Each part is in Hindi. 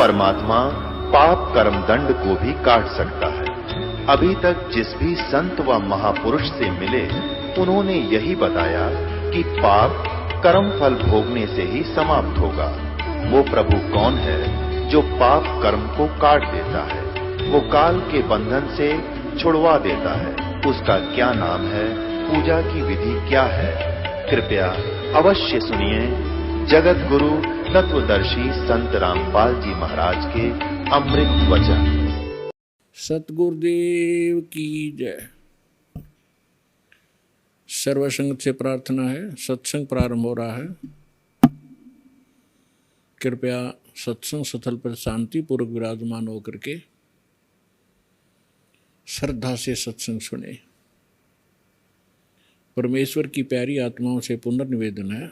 परमात्मा पाप कर्म दंड को भी काट सकता है। अभी तक जिस भी संत व महापुरुष से मिले, उन्होंने यही बताया कि पाप कर्म फल भोगने से ही समाप्त होगा। वो प्रभु कौन है जो पाप कर्म को काट देता है, वो काल के बंधन से छुड़वा देता है। उसका क्या नाम है, पूजा की विधि क्या है? कृपया अवश्य सुनिए जगत गुरु तत्वदर्शी संत रामपाल जी महाराज के अमृत वचन। सतगुरुदेव की जय। सर्वसंग से प्रार्थना है, सत्संग प्रारंभ हो रहा है। कृपया सत्संग स्थल पर शांति पूर्वक विराजमान होकर के श्रद्धा से सत्संग सुने। परमेश्वर की प्यारी आत्माओं से पुनर्निवेदन है,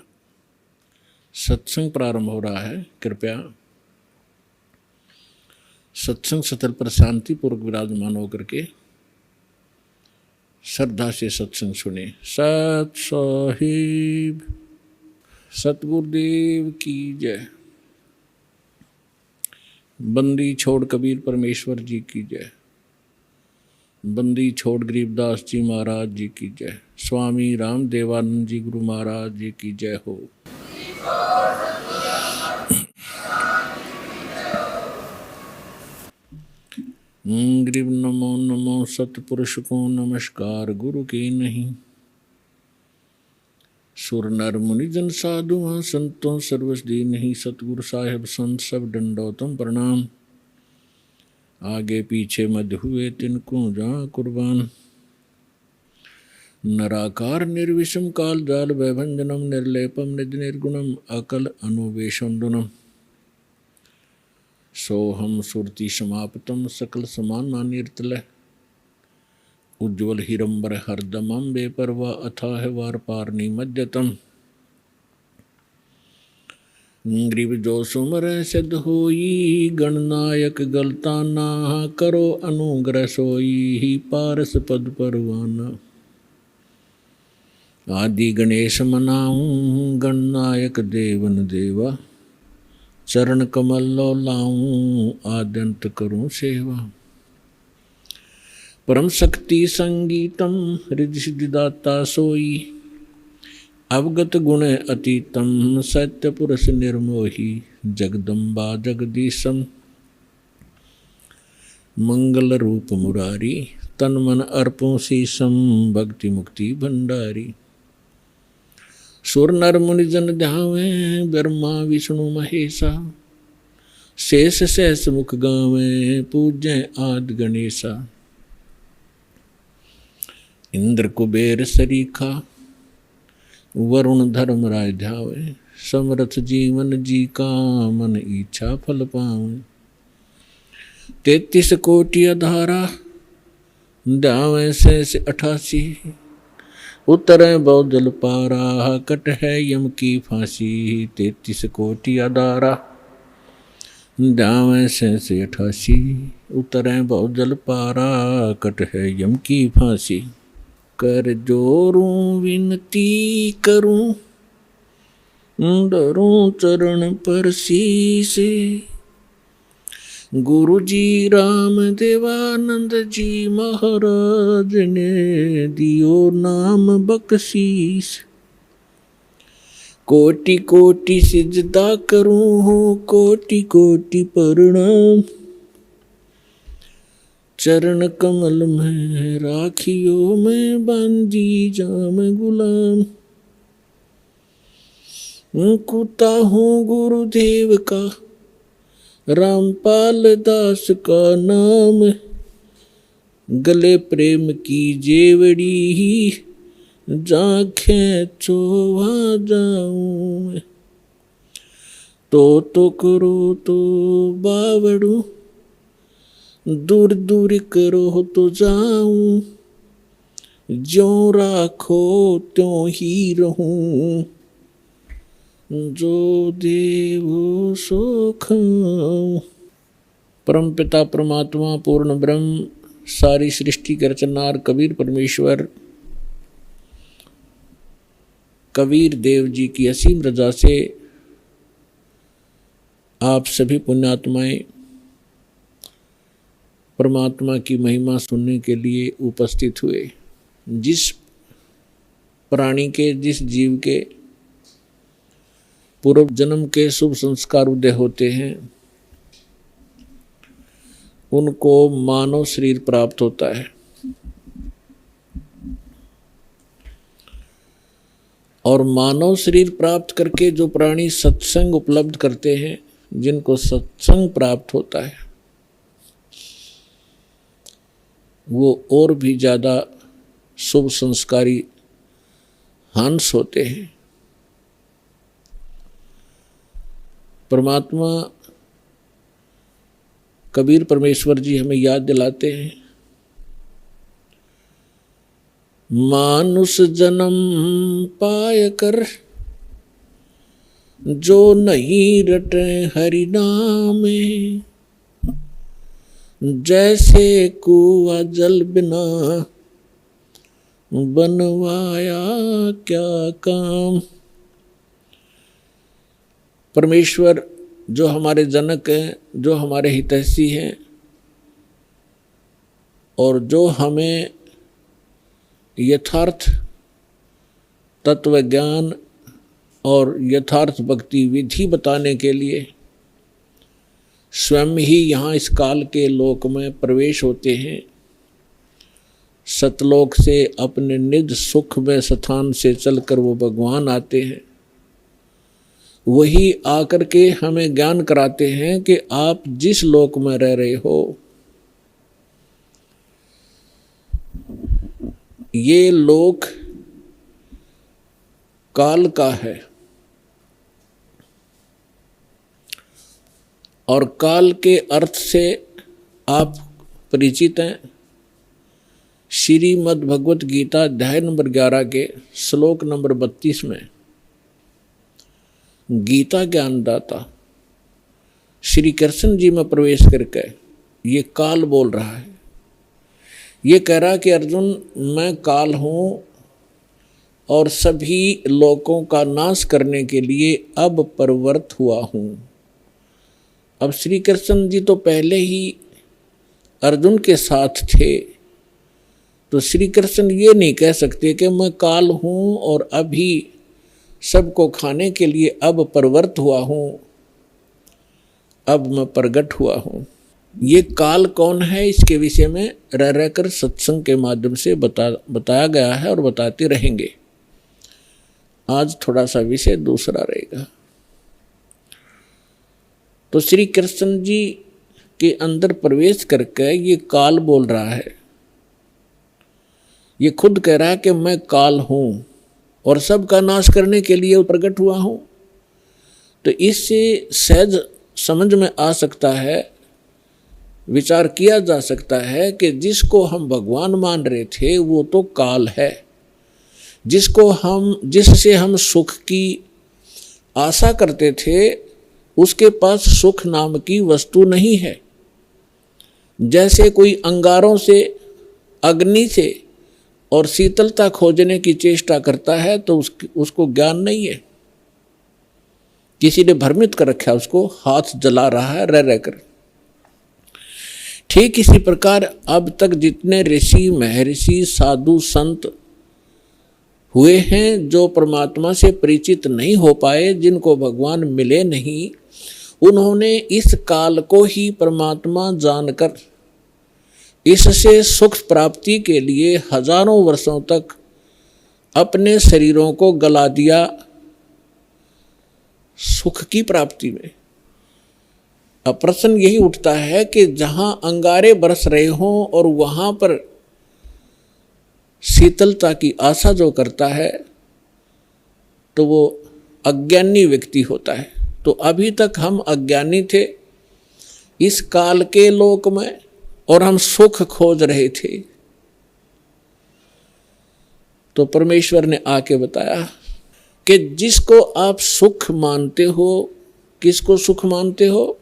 सत्संग प्रारंभ हो रहा है। कृपया सत्संग स्थल पर शांति पूर्वक विराजमान होकर के श्रद्धा से सत्संग सुने। सत साहिब सतगुरुदेव की जय। बंदी छोड़ कबीर परमेश्वर जी की जय। बंदी छोड़ गरीबदास जी महाराज जी की जय। स्वामी राम देवानंद जी गुरु महाराज जी की जय हो। गरीब नमो नमो सतपुरुष को नमस्कार, गुरु की नहीं। सुर नर मुनि जन साधु संतों सर्वस दी नहीं। सतगुरु साहेब संत सब दंडोतम प्रणाम। आगे पीछे मध्य हुए तिनको जहाँ कुर्बान। नराकार निर्विषम काल जाल वैभंजनम निर्लेपम निज निर्गुणम अकल अनुवेशंदुनम। सोहम सुरति समाप्तम सकल समाना निर्तल। उज्ज्वल हिरंबर हरदमम बेपरवा अथाह वार पारनी मध्यतम। ग्रीव जो सुमर सिद्ध होई गणनायक गलताना। करो अनुग्रह सोई पारस पद परवाना। आदि गणेश मनाऊं गणनायक देवन देवा। चरण कमल लो लाऊं आद्यंत करूं सेवा। परम शक्ति संगीतम रिद्धि सिद्धिदाता सोई। अवगत गुण अतीतम सत्य पुरुष निर्मोही। जगदम्बा जगदीशम मंगल रूप मुरारी। तन मन अर्पों शीशम भक्ति मुक्ति भंडारी। सुर नर मुनि जन ध्यावे ब्रह्मा विष्णु महेशा। शेष सहस मुख गावे पूज्य आदि गणेशा। इंद्र कुबेर सरीखा वरुण धर्म राय ध्यावे। समरथ जीवन जी का मन इच्छा फल पावे। 33 कोटि अधारा ध्यावे शेष 88। उतरे बहुजल पारा कट है यम की फांसी। 33 कोटि अधारा ध्यावे शेष 88। उतरे बहुजल पारा कट है यम की फांसी। कर जोरूं विनती करूं डरूं चरण पर शीश। गुरु जी राम देवानंद जी महाराज ने दियो नाम बख्शीश। कोटि कोटि सिजदा करूं कोटि कोटि प्रणाम। चरण कमल में राखियो मैं बांधी जाम गुलाम। कुता हूँ गुरुदेव का रामपाल दास का नाम। गले प्रेम की जेवड़ी जा खेचो वहाँ जाऊँ। तो करो तो बावड़ू दूर दूर करो तो जाऊं। ज्यों राखो त्यों ही रहूं। जो देवो सो खाऊं। परम पिता परमात्मा पूर्ण ब्रह्म सारी सृष्टि के रचनहार कबीर परमेश्वर कबीर देव जी की असीम रजा से आप सभी पुण्यात्माएं परमात्मा की महिमा सुनने के लिए उपस्थित हुए। जिस प्राणी के, जिस जीव के पूर्व जन्म के शुभ संस्कार उदय होते हैं उनको मानव शरीर प्राप्त होता है, और मानव शरीर प्राप्त करके जो प्राणी सत्संग उपलब्ध करते हैं, जिनको सत्संग प्राप्त होता है, वो और भी ज़्यादा शुभ संस्कारी हंस होते हैं। परमात्मा कबीर परमेश्वर जी हमें याद दिलाते हैं, मानुष जन्म पाय कर जो नहीं रटे हरि नामे, जैसे कुआं जल बिना बनवाया क्या काम। परमेश्वर जो हमारे जनक हैं, जो हमारे हितैषी हैं, और जो हमें यथार्थ तत्व ज्ञान और यथार्थ भक्ति विधि बताने के लिए स्वयं ही यहाँ इस काल के लोक में प्रवेश होते हैं। सतलोक से अपने निज सुख में स्थान से चलकर वो भगवान आते हैं। वही आकर के हमें ज्ञान कराते हैं कि आप जिस लोक में रह रहे हो, ये लोक काल का है, और काल के अर्थ से आप परिचित हैं। श्रीमद् भगवत गीता अध्याय नंबर 11 के श्लोक नंबर 32 में गीता ज्ञानदाता श्री कृष्ण जी में प्रवेश करके ये काल बोल रहा है। ये कह रहा कि अर्जुन, मैं काल हूँ और सभी लोकों का नाश करने के लिए अब प्रवृत्त हुआ हूँ। अब श्री कृष्ण जी तो पहले ही अर्जुन के साथ थे, तो श्री कृष्ण ये नहीं कह सकते कि मैं काल हूँ और अभी सबको खाने के लिए अब प्रवृत्त हुआ हूँ, अब मैं प्रगट हुआ हूँ। ये काल कौन है, इसके विषय में रह रहकर सत्संग के माध्यम से बताया गया है और बताते रहेंगे। आज थोड़ा सा विषय दूसरा रहेगा। तो श्री कृष्ण जी के अंदर प्रवेश करके ये काल बोल रहा है। ये खुद कह रहा है कि मैं काल हूँ और सबका नाश करने के लिए प्रकट हुआ हूँ। तो इससे सहज समझ में आ सकता है, विचार किया जा सकता है कि जिसको हम भगवान मान रहे थे वो तो काल है, जिससे हम सुख की आशा करते थे उसके पास सुख नाम की वस्तु नहीं है। जैसे कोई अंगारों से, अग्नि से और शीतलता खोजने की चेष्टा करता है तो उसको ज्ञान नहीं है, किसी ने भ्रमित कर रखा है, उसको हाथ जला रहा है रह रहकर। ठीक इसी प्रकार अब तक जितने ऋषि, महर्षि, साधु, संत हुए हैं जो परमात्मा से परिचित नहीं हो पाए, जिनको भगवान मिले नहीं, उन्होंने इस काल को ही परमात्मा जानकर इससे सुख प्राप्ति के लिए हजारों वर्षों तक अपने शरीरों को गला दिया सुख की प्राप्ति में। अब प्रश्न यही उठता है कि जहां अंगारे बरस रहे हों और वहां पर शीतलता की आशा जो करता है तो वो अज्ञानी व्यक्ति होता है। तो अभी तक हम अज्ञानी थे इस काल के लोक में और हम सुख खोज रहे थे। तो परमेश्वर ने आके बताया कि जिसको आप सुख मानते हो, किसको सुख मानते हो?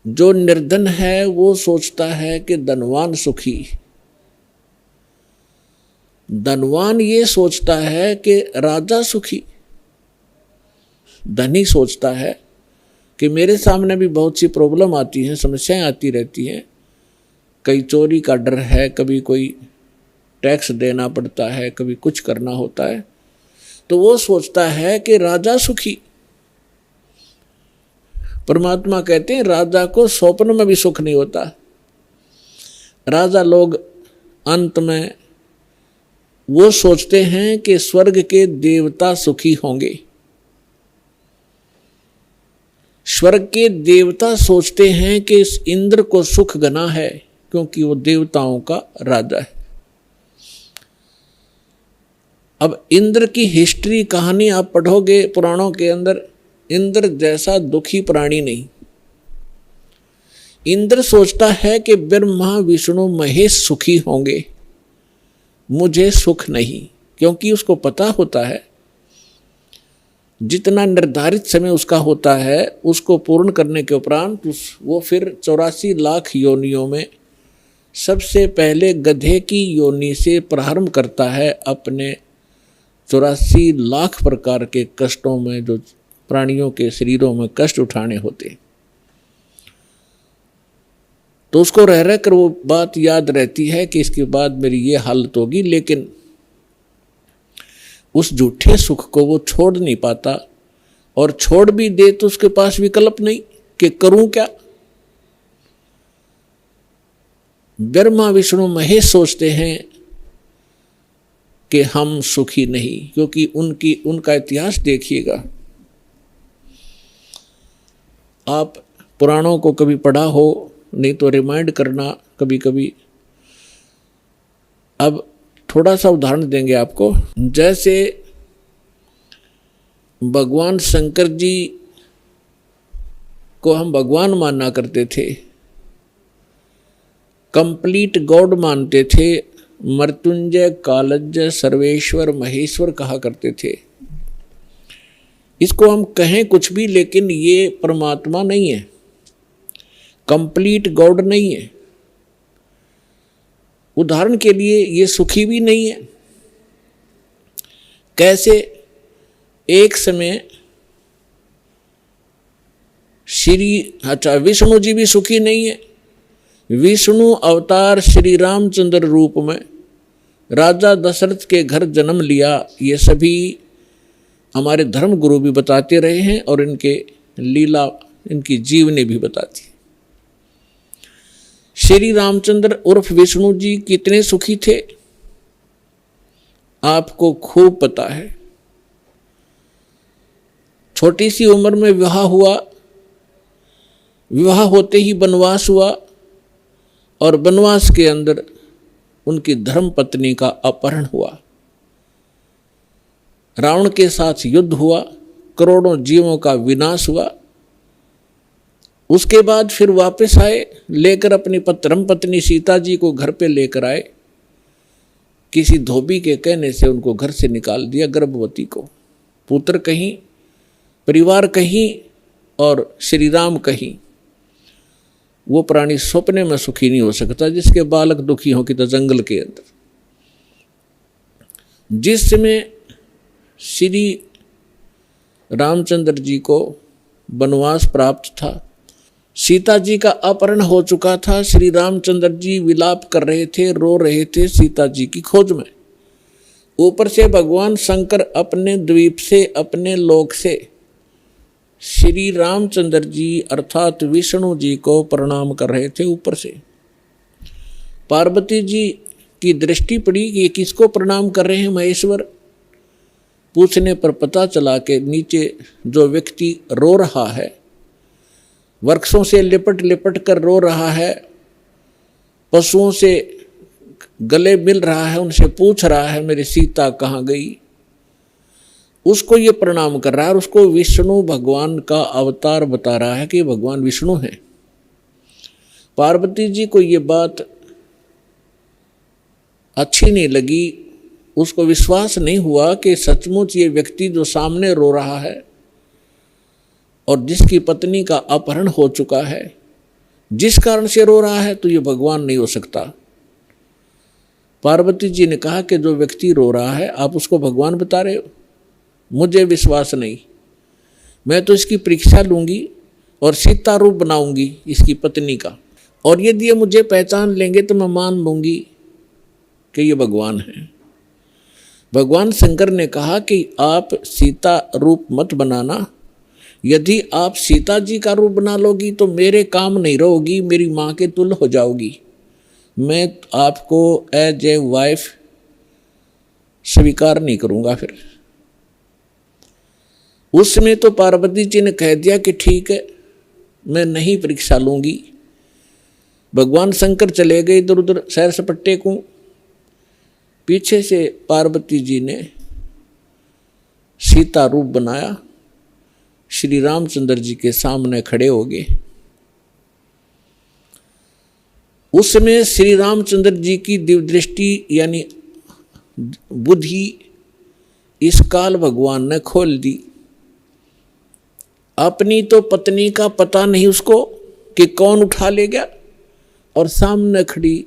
जो निर्धन है वो सोचता है कि धनवान सुखी, धनवान ये सोचता है कि राजा सुखी। धनी सोचता है कि मेरे सामने भी बहुत सी प्रॉब्लम आती हैं, समस्याएं आती रहती हैं। कई चोरी का डर है, कभी कोई टैक्स देना पड़ता है, कभी कुछ करना होता है, तो वो सोचता है कि राजा सुखी। परमात्मा कहते हैं राजा को स्वप्न में भी सुख नहीं होता। राजा लोग अंत में वो सोचते हैं कि स्वर्ग के देवता सुखी होंगे। स्वर्ग के देवता सोचते हैं कि इस इंद्र को सुख घना है, क्योंकि वो देवताओं का राजा है। अब इंद्र की हिस्ट्री कहानी आप पढ़ोगे पुराणों के अंदर, इंद्र जैसा दुखी प्राणी नहीं। इंद्र सोचता है कि ब्रह्मा विष्णु महेश सुखी होंगे, मुझे सुख नहीं, क्योंकि उसको पता होता है जितना निर्धारित समय उसका होता है उसको पूर्ण करने के उपरांत वो फिर 84 लाख योनियों में सबसे पहले गधे की योनि से प्रारंभ करता है अपने 84 लाख प्रकार के कष्टों में, जो प्राणियों के शरीरों में कष्ट उठाने होते। तो उसको रह रह कर वो बात याद रहती है कि इसके बाद मेरी ये हालत होगी, लेकिन उस झूठे सुख को वो छोड़ नहीं पाता, और छोड़ भी दे तो उसके पास विकल्प नहीं कि करूं क्या। ब्रह्मा विष्णु महेश सोचते हैं कि हम सुखी नहीं, क्योंकि उनका इतिहास देखिएगा। आप पुराणों को कभी पढ़ा हो, नहीं तो रिमाइंड करना कभी कभी। अब थोड़ा सा उदाहरण देंगे आपको। जैसे भगवान शंकर जी को हम भगवान माना करते थे, कंप्लीट गॉड मानते थे, मृत्युंजय कालज्य सर्वेश्वर महेश्वर कहा करते थे। इसको हम कहें कुछ भी, लेकिन ये परमात्मा नहीं है, कंप्लीट गॉड नहीं है। उदाहरण के लिए ये सुखी भी नहीं है। कैसे? एक समय विष्णु जी भी सुखी नहीं है। विष्णु अवतार श्री रामचंद्र रूप में राजा दशरथ के घर जन्म लिया, ये सभी हमारे धर्म गुरु भी बताते रहे हैं और इनके लीला, इनकी जीवनी भी बताती है। श्री रामचंद्र उर्फ विष्णु जी कितने सुखी थे आपको खूब पता है। छोटी सी उम्र में विवाह हुआ, विवाह होते ही वनवास हुआ, और वनवास के अंदर उनकी धर्म पत्नी का अपहरण हुआ। रावण के साथ युद्ध हुआ, करोड़ों जीवों का विनाश हुआ। उसके बाद फिर वापस आए, लेकर अपनी धर्म पत्नी सीता जी को घर पे लेकर आए। किसी धोबी के कहने से उनको घर से निकाल दिया, गर्भवती को। पुत्र कहीं, परिवार कहीं और श्री राम कहीं। वो प्राणी सपने में सुखी नहीं हो सकता जिसके बालक दुखी हो कि तो जंगल के अंदर। जिस समय श्री रामचंद्र जी को वनवास प्राप्त था, सीता जी का अपहरण हो चुका था, श्री रामचंद्र जी विलाप कर रहे थे, रो रहे थे सीता जी की खोज में। ऊपर से भगवान शंकर अपने द्वीप से, अपने लोक से श्री रामचंद्र जी अर्थात विष्णु जी को प्रणाम कर रहे थे। ऊपर से पार्वती जी की दृष्टि पड़ी कि ये किसको प्रणाम कर रहे हैं महेश्वर। पूछने पर पता चला कि नीचे जो व्यक्ति रो रहा है, वृक्षों से लिपट लिपट कर रो रहा है, पशुओं से गले मिल रहा है, उनसे पूछ रहा है मेरी सीता कहाँ गई, उसको ये प्रणाम कर रहा है। और उसको विष्णु भगवान का अवतार बता रहा है कि भगवान विष्णु हैं। पार्वती जी को ये बात अच्छी नहीं लगी, उसको विश्वास नहीं हुआ कि सचमुच ये व्यक्ति जो सामने रो रहा है और जिसकी पत्नी का अपहरण हो चुका है, जिस कारण से रो रहा है, तो ये भगवान नहीं हो सकता। पार्वती जी ने कहा कि जो व्यक्ति रो रहा है आप उसको भगवान बता रहे हो, मुझे विश्वास नहीं, मैं तो इसकी परीक्षा लूंगी और सीता रूप बनाऊंगी इसकी पत्नी का, और यदि ये मुझे पहचान लेंगे तो मैं मान लूंगी कि ये भगवान है। भगवान शंकर ने कहा कि आप सीता रूप मत बनाना, यदि आप सीता जी का रूप बना लोगी तो मेरे काम नहीं रहोगी, मेरी माँ के तुल हो जाओगी, मैं आपको एज ए वाइफ स्वीकार नहीं करूँगा। फिर उसमें तो पार्वती जी ने कह दिया कि ठीक है, मैं नहीं परीक्षा लूँगी। भगवान शंकर चले गए इधर उधर सैर सपट्टे को। पीछे से पार्वती जी ने सीता रूप बनाया, श्री रामचंद्र जी के सामने खड़े हो गए। उसमें श्री रामचंद्र जी की दिव्य दृष्टि यानी बुद्धि इस काल भगवान ने खोल दी। अपनी तो पत्नी का पता नहीं उसको कि कौन उठा ले गया, और सामने खड़ी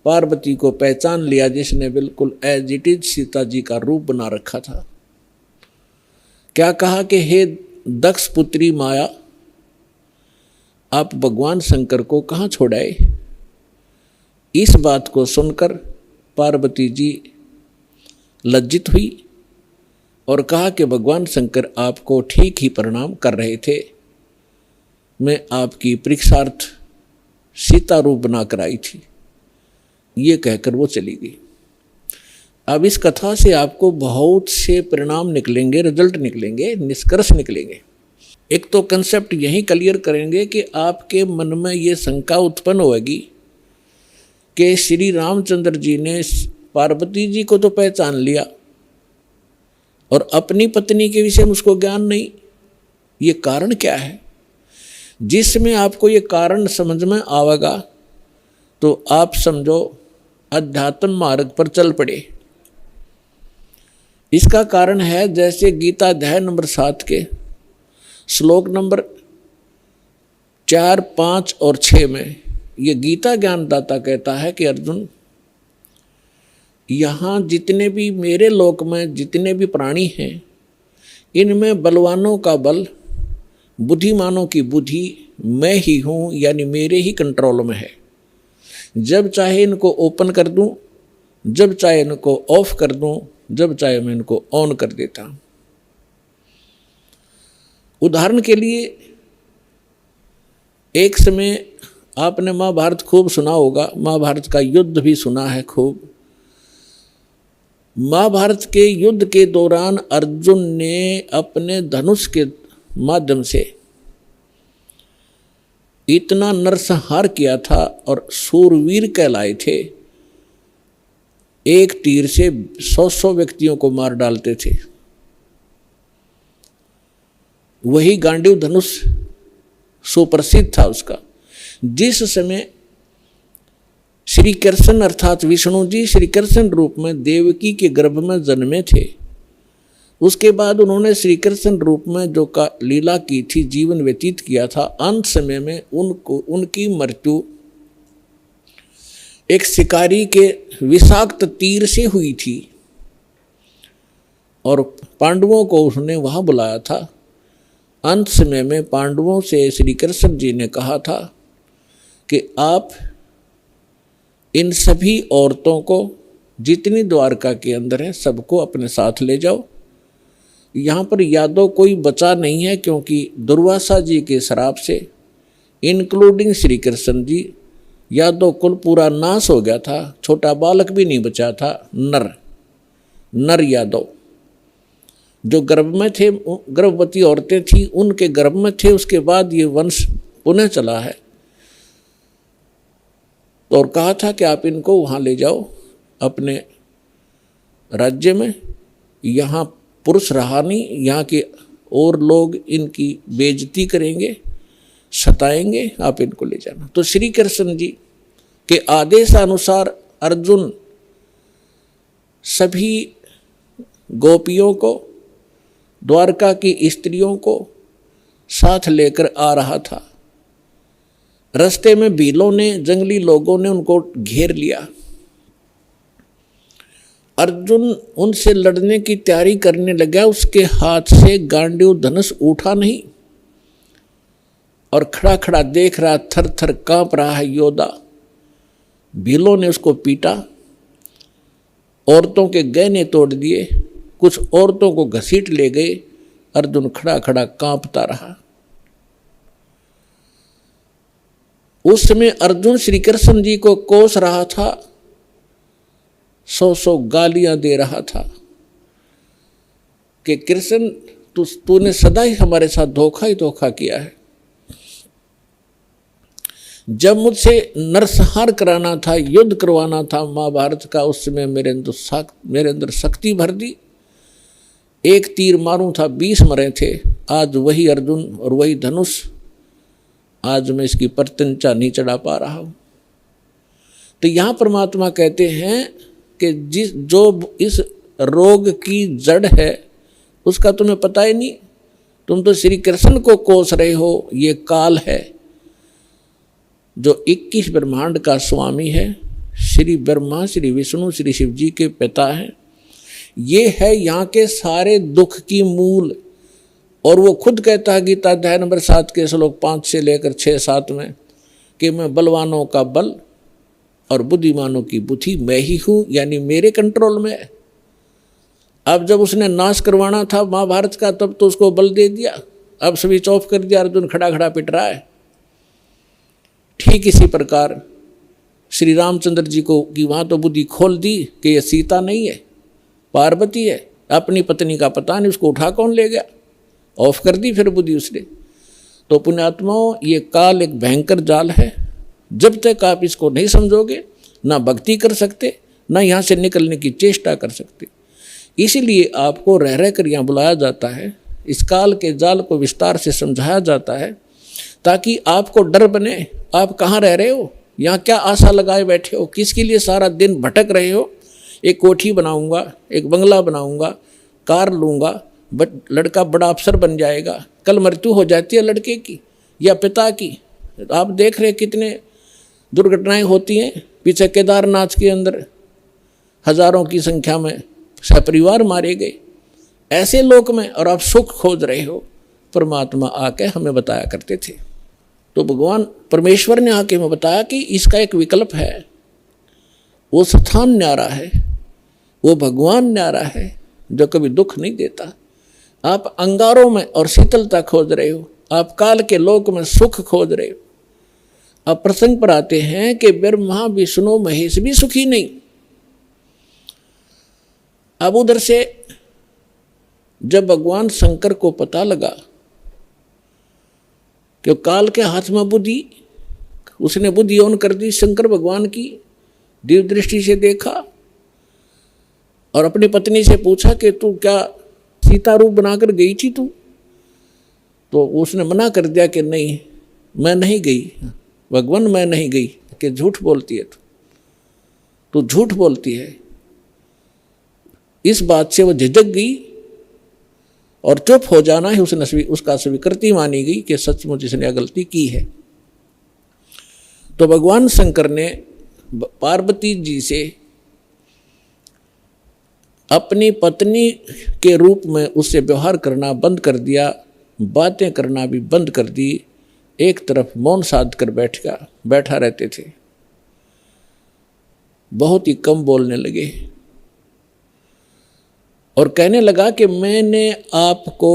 पार्वती को पहचान लिया जिसने बिल्कुल as it is Sita ji का रूप बना रखा था। क्या कहा कि हे दक्ष पुत्री माया, आप भगवान शंकर को कहाँ छोड़ाए। इस बात को सुनकर पार्वती जी लज्जित हुई और कहा कि भगवान शंकर आपको ठीक ही प्रणाम कर रहे थे, मैं आपकी परीक्षार्थ सीता रूप बनाकर आई थी। ये कहकर वो चली गई। अब इस कथा से आपको बहुत से परिणाम निकलेंगे, रिजल्ट निकलेंगे, निष्कर्ष निकलेंगे। एक तो कंसेप्ट यही क्लियर करेंगे कि आपके मन में ये शंका उत्पन्न होगी कि श्री रामचंद्र जी ने पार्वती जी को तो पहचान लिया और अपनी पत्नी के विषय में उसको ज्ञान नहीं, ये कारण क्या है। जिसमें आपको ये कारण समझ में आवेगा तो आप समझो अध्यात्म मार्ग पर चल पड़े। इसका कारण है जैसे गीता अध्याय नंबर 7 के श्लोक नंबर 4, 5 और 6 में ये गीता ज्ञानदाता कहता है कि अर्जुन, यहाँ जितने भी मेरे लोक में जितने भी प्राणी हैं, इनमें बलवानों का बल, बुद्धिमानों की बुद्धि मैं ही हूँ, यानी मेरे ही कंट्रोल में है। जब चाहे इनको ओपन कर दूँ, जब चाहे इनको ऑफ कर दूँ, जब चाहे मैं इनको ऑन कर देता हूँ। उदाहरण के लिए एक समय आपने महाभारत खूब सुना होगा, महाभारत का युद्ध भी सुना है खूब। महाभारत के युद्ध के दौरान अर्जुन ने अपने धनुष के माध्यम से इतना नरसंहार किया था और सूरवीर कहलाए थे। एक तीर से 100 व्यक्तियों को मार डालते थे। वही गांडीव धनुष सुप्रसिद्ध था उसका। जिस समय श्री कृष्ण अर्थात विष्णु जी श्री कृष्ण रूप में देवकी के गर्भ में जन्मे थे, उसके बाद उन्होंने श्री कृष्ण रूप में जो का लीला की थी, जीवन व्यतीत किया था, अंत समय में उनकी मृत्यु एक शिकारी के विषाक्त तीर से हुई थी और पांडवों को उसने वहां बुलाया था। अंत समय में पांडवों से श्री कृष्ण जी ने कहा था कि आप इन सभी औरतों को जितनी द्वारका के अंदर है सबको अपने साथ ले जाओ। यहाँ पर यादव कोई बचा नहीं है, क्योंकि दुर्वासा जी के श्राप से इंक्लूडिंग श्री कृष्ण जी यादव कुल पूरा नाश हो गया था। छोटा बालक भी नहीं बचा था। नर यादव जो गर्भ में थे, गर्भवती औरतें थी उनके गर्भ में थे। उसके बाद ये वंश पुनः चला है और कहा था कि आप इनको वहाँ ले जाओ अपने राज्य में, यहाँ पुरुष रहा नहीं, यहाँ के और लोग इनकी बेइज्जती करेंगे, सताएंगे, आप इनको ले जाना। तो श्री कृष्ण जी के आदेशानुसार अर्जुन सभी गोपियों को, द्वारका की स्त्रियों को साथ लेकर आ रहा था। रास्ते में भीलों ने, जंगली लोगों ने उनको घेर लिया। अर्जुन उनसे लड़ने की तैयारी करने लगा, उसके हाथ से गांडीव धनुष उठा नहीं। और खड़ा खड़ा देख रहा, थर थर कांप रहा है योद्धा। भीलों ने उसको पीटा, औरतों के गहने तोड़ दिए, कुछ औरतों को घसीट ले गए। अर्जुन खड़ा खड़ा कांपता रहा। उस समय अर्जुन श्री कृष्ण जी को कोस रहा था, 100 गालियां दे रहा था कि कृष्ण तूने सदा ही हमारे साथ धोखा ही धोखा किया है। जब मुझसे नरसंहार कराना था, युद्ध करवाना था महाभारत का, उस समय मेरे अंदर शक्ति भर दी। एक तीर मारूं था 20 मरे थे। आज वही अर्जुन और वही धनुष, आज मैं इसकी प्रत्यंचा नहीं चढ़ा पा रहा हूं। तो यहां परमात्मा कहते हैं कि जो इस रोग की जड़ है उसका तुम्हें पता ही नहीं। तुम तो श्री कृष्ण को कोस रहे हो। ये काल है जो 21 ब्रह्मांड का स्वामी है। श्री ब्रह्मा, श्री विष्णु, श्री शिव जी के पिता हैं। ये है यहाँ के सारे दुख की मूल। और वो खुद कहता है गीता अध्याय नंबर 7 के श्लोक 5 से लेकर 6-7 में कि मैं बलवानों का बल और बुद्धिमानों की बुद्धि मैं ही हूँ, यानी मेरे कंट्रोल में है। अब जब उसने नाश करवाना था महाभारत का, तब तो उसको बल दे दिया, अब स्विच ऑफ कर दिया। अर्जुन खड़ा खड़ा पिट रहा है। ठीक इसी प्रकार श्री रामचंद्र जी को कि वहाँ तो बुद्धि खोल दी कि ये सीता नहीं है, पार्वती है। अपनी पत्नी का पता नहीं, उसको उठा कौन ले गया, ऑफ कर दी फिर बुद्धि उसने। तो पुण्यात्माओं, ये काल एक भयंकर जाल है। जब तक आप इसको नहीं समझोगे, ना भक्ति कर सकते, ना यहाँ से निकलने की चेष्टा कर सकते। इसीलिए आपको रह रह कर यहाँ बुलाया जाता है, इस काल के जाल को विस्तार से समझाया जाता है, ताकि आपको डर बने। आप कहाँ रह रहे हो, यहाँ क्या आशा लगाए बैठे हो, किसके लिए सारा दिन भटक रहे हो। एक कोठी बनाऊंगा, एक बंगला बनाऊंगा, कार लूँगा, लड़का बड़ा अफसर बन जाएगा। कल मृत्यु हो जाती है लड़के की या पिता की। आप देख रहे कितने दुर्घटनाएं होती हैं। पीछे केदारनाथ के अंदर हजारों की संख्या में सपरिवार मारे गए ऐसे लोक में, और आप सुख खोज रहे हो। परमात्मा आके हमें बताया करते थे। तो भगवान परमेश्वर ने आके हमें बताया कि इसका एक विकल्प है। वो स्थान न्यारा है, वो भगवान न्यारा है जो कभी दुख नहीं देता। आप अंगारों में और शीतलता खोज रहे हो, आप काल के लोक में सुख खोज रहे हो। अब प्रसंग पर आते हैं कि ब्रह्मा विष्णु महेश भी सुखी नहीं। अब उधर से जब भगवान शंकर को पता लगा कि काल के हाथ में बुद्धि, उसने बुद्धि ऑन कर दी। शंकर भगवान की दिव्य दृष्टि से देखा और अपनी पत्नी से पूछा कि तू क्या सीता रूप बनाकर गई थी तू? तो उसने मना कर दिया कि नहीं, मैं नहीं गई भगवान, मैं नहीं गई। कि झूठ बोलती है तू झूठ बोलती है। इस बात से वो झिझक गई और चुप हो जाना ही उसका स्वीकृति मानी गई कि सचमुच इसने गलती की है। तो भगवान शंकर ने पार्वती जी से अपनी पत्नी के रूप में उससे व्यवहार करना बंद कर दिया, बातें करना भी बंद कर दी। एक तरफ मौन साध कर बैठा रहते थे, बहुत ही कम बोलने लगे और कहने लगा कि मैंने आपको